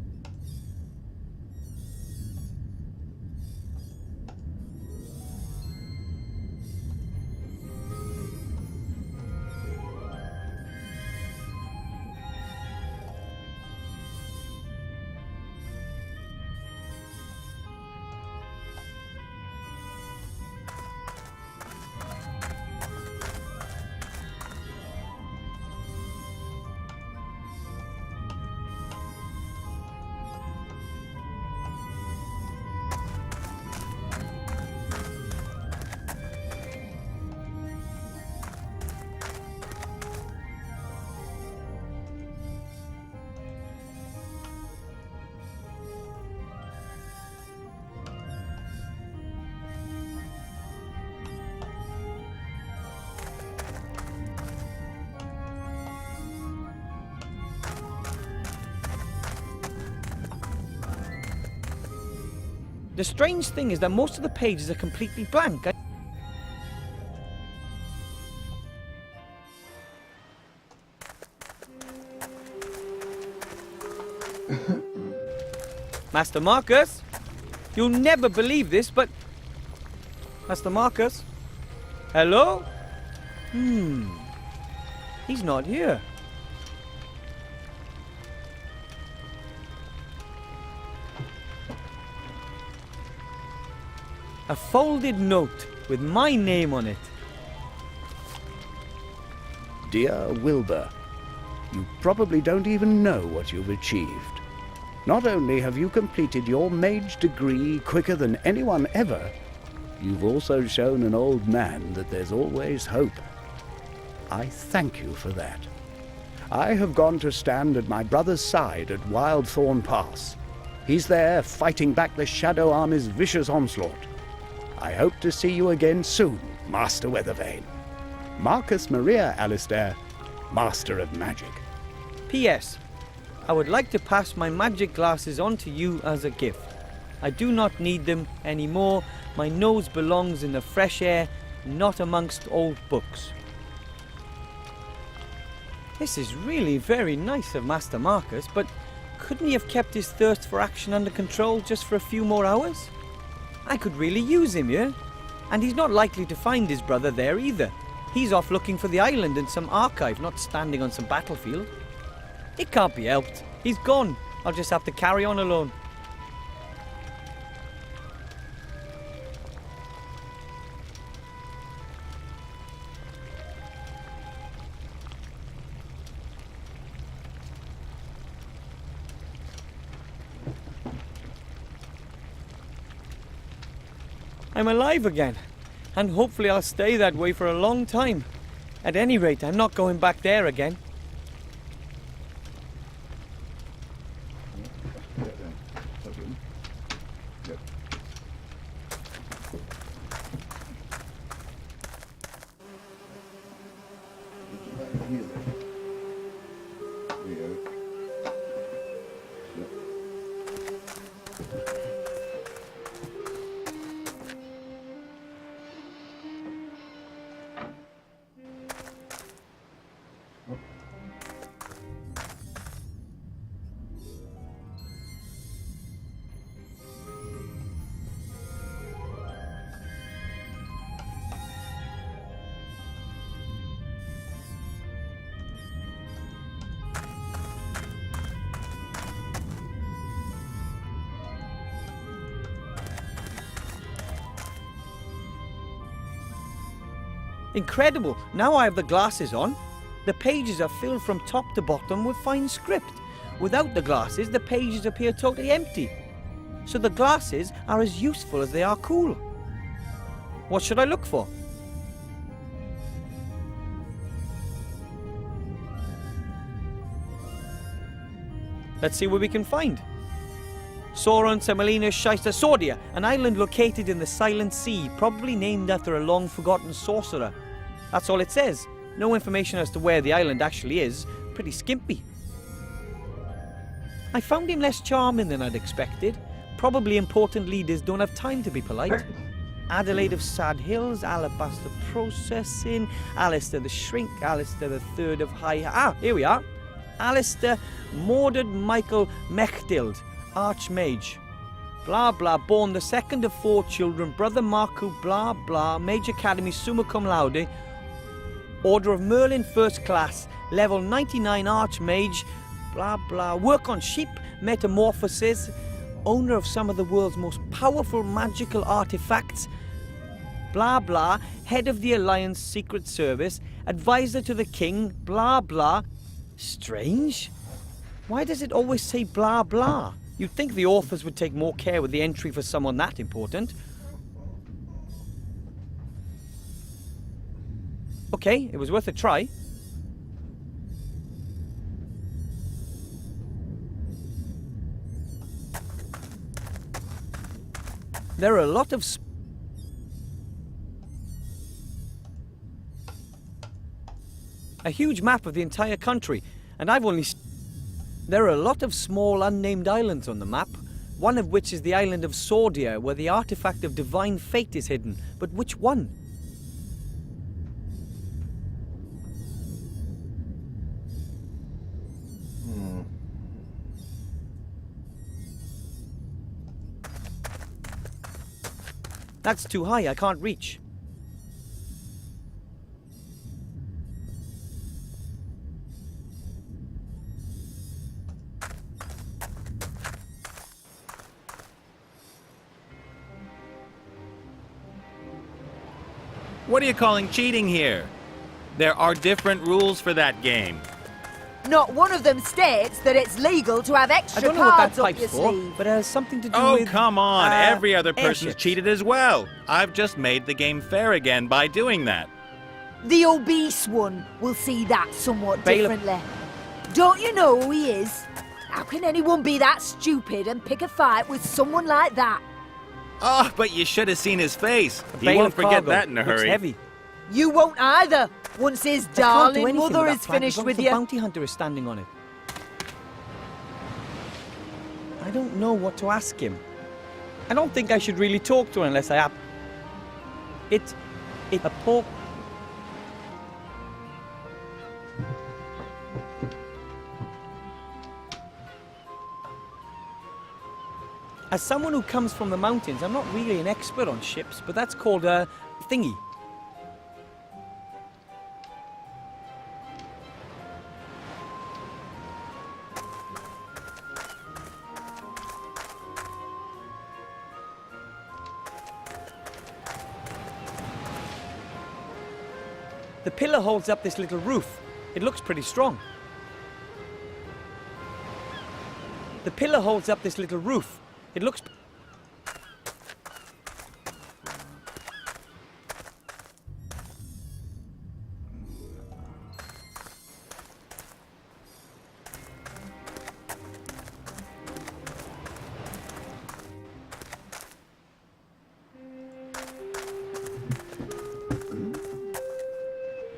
The strange thing is that most of the pages are completely blank. Master Marcus? You'll never believe this, but... Master Marcus? Hello? He's not here. A folded note with my name on it.
Dear Wilbur, you probably don't even know what you've achieved. Not only have you completed your mage degree quicker than anyone ever, you've also shown an old man that there's always hope. I thank you for that. I have gone to stand at my brother's side at Wildthorn Pass. He's there fighting back the Shadow Army's vicious onslaught. I hope to see you again soon, Master Weathervane. Marcus Maria Alistair, Master of Magic.
P.S. I would like to pass my magic glasses on to you as a gift. I do not need them anymore. My nose belongs in the fresh air, not amongst old books. This is really very nice of Master Marcus, but couldn't he have kept his thirst for action under control just for a few more hours? I could really use him, yeah? And he's not likely to find his brother there either. He's off looking for the island in some archive, not standing on some battlefield. It can't be helped. He's gone. I'll just have to carry on alone. I'm alive again, and hopefully I'll stay that way for a long time. At any rate, I'm not going back there again. Incredible! Now I have the glasses on. The pages are filled from top to bottom with fine script. Without the glasses, the pages appear totally empty. So the glasses are as useful as they are cool. What should I look for? Let's see what we can find. Sauron Semolina Shysta Sordia, an island located in the Silent Sea, probably named after a long-forgotten sorcerer. That's all it says. No information as to where the island actually is. Pretty skimpy. I found him less charming than I'd expected. Probably important leaders don't have time to be polite. Adelaide of Sad Hills, Alabaster Processing, Alistair the Shrink, Alistair the Third of High... here we are. Alistair Mordred Michael Mechtild, Archmage. Blah blah, born the second of 4 children, brother Marku, blah blah, Mage Academy summa cum laude, Order of Merlin first class, level 99 Archmage, blah blah, work on sheep, metamorphosis, owner of some of the world's most powerful magical artifacts, blah blah, head of the Alliance Secret Service, advisor to the king, blah blah. Strange? Why does it always say blah blah? You'd think the authors would take more care with the entry for someone that important. Okay, it was worth a try. There are a lot of... a huge map of the entire country, and I've only... There are a lot of small unnamed islands on the map. One of which is the island of Sordia, where the artifact of divine fate is hidden. But which one? That's too high, I can't reach.
What are you calling cheating here? There are different rules for that game.
Not one of them states that it's legal to have
I
extra
don't know what that
cards up
pipe's
your
for,
sleeve.
but it has something to do
Oh,
with...
come on. Every other person's
airships.
cheated as well. I've just made the game fair again by doing that.
The obese one will see that somewhat
Bailiff.
differently. Don't you know who he is? How can anyone be that stupid and pick a fight with someone like that?
Oh, but you should have seen his face. He
Bale
won't
of
forget
cargo.
that in a
Looks
hurry.
heavy.
You won't either, once his
I can't do
darling
anything
mother
with that
is
plank
finished
as long
with
as
you.
the bounty hunter is standing on it. I don't know what to ask him. I don't think I should really talk to her unless I have... It's a poor... As someone who comes from the mountains, I'm not really an expert on ships, but that's called a thingy. The pillar holds up this little roof. It looks pretty strong. The pillar holds up this little roof. It looks...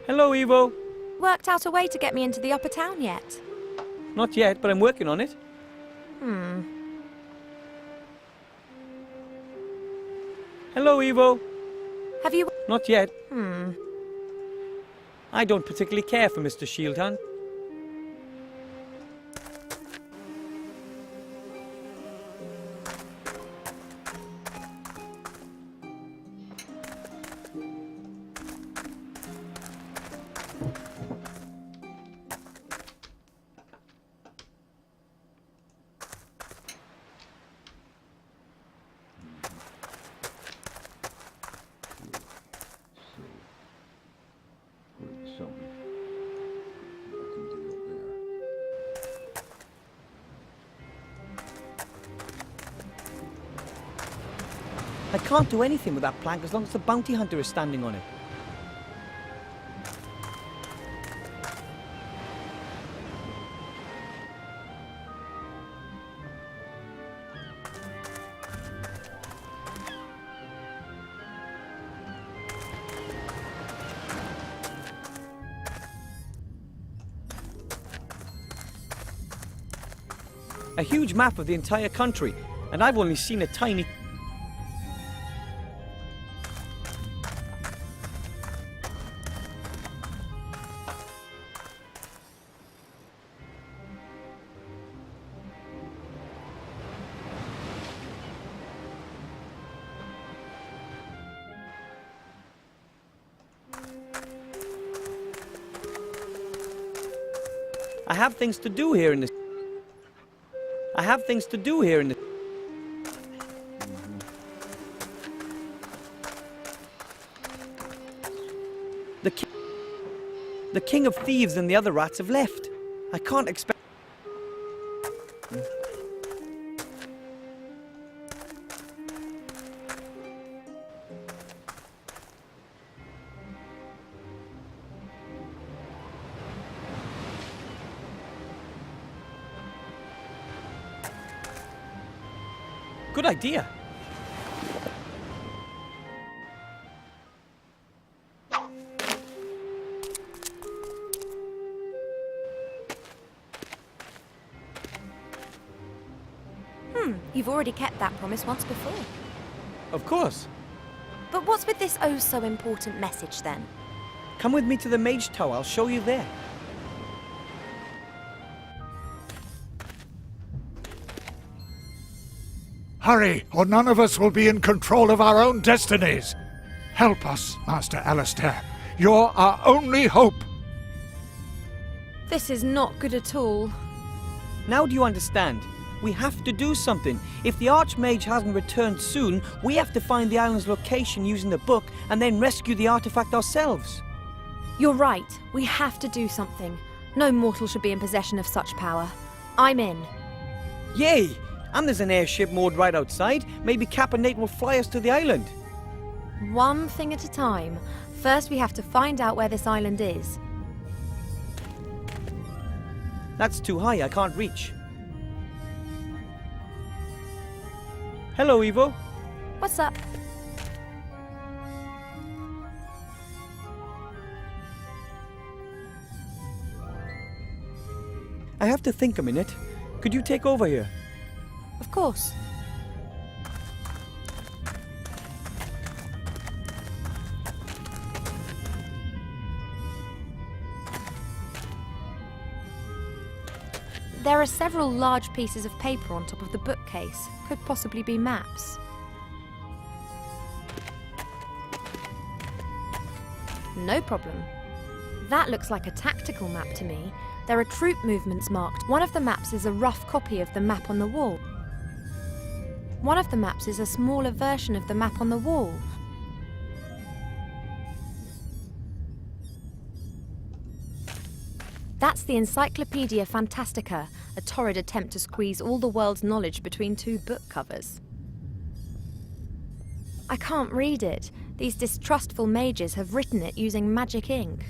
Hello, Evo.
Worked out a way to get me into the upper town yet?
Not yet, but I'm working on it. Hello, Evo.
Have you...
Not yet. I don't particularly care for Mr. Shieldhunt. I can't do anything with that plank as long as the bounty hunter is standing on it. A huge map of the entire country, and I've only seen a tiny... I have things to do here in this... I have things to do here in this... The king of thieves and the other rats have left. I can't expect... Good idea.
You've already kept that promise once before.
Of course.
But what's with this oh so important message then?
Come with me to the Mage Tower. I'll show you there.
Hurry, or none of us will be in control of our own destinies. Help us, Master Alistair. You're our only hope.
This is not good at all.
Now do you understand? We have to do something. If the Archmage hasn't returned soon, we have to find the island's location using the book and then rescue the artifact ourselves.
You're right. We have to do something. No mortal should be in possession of such power. I'm in.
Yay! And there's an airship moored right outside. Maybe Cap and Nate will fly us to the island.
One thing at a time. First, we have to find out where this island is.
That's too high. I can't reach. Hello, Evo.
What's up?
I have to think a minute. Could you take over here?
Of course. There are several large pieces of paper on top of the bookcase. Could possibly be maps. No problem. That looks like a tactical map to me. There are troop movements marked. One of the maps is a rough copy of the map on the wall. One of the maps is a smaller version of the map on the wall. That's the Encyclopedia Fantastica, a torrid attempt to squeeze all the world's knowledge between two book covers. I can't read it. These distrustful mages have written it using magic ink.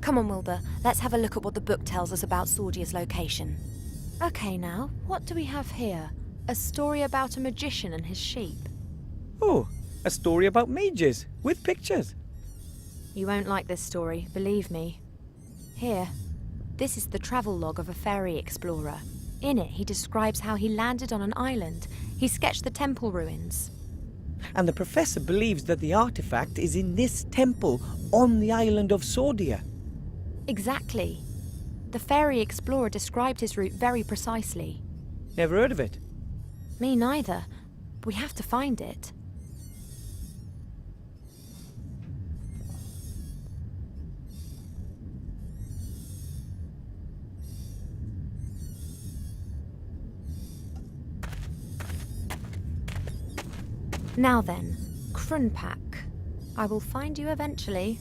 Come on, Wilbur. Let's have a look at what the book tells us about Sordia's location. Okay, now, what do we have here? A story about a magician and his sheep.
Oh, a story about mages, with pictures.
You won't like this story, believe me. Here, this is the travel log of a fairy explorer. In it, he describes how he landed on an island. He sketched the temple ruins.
And the professor believes that the artifact is in this temple on the island of Sordia.
Exactly. The fairy explorer described his route very precisely.
Never heard of it.
Me neither. We have to find it. Now then, Krunpak. I will find you eventually.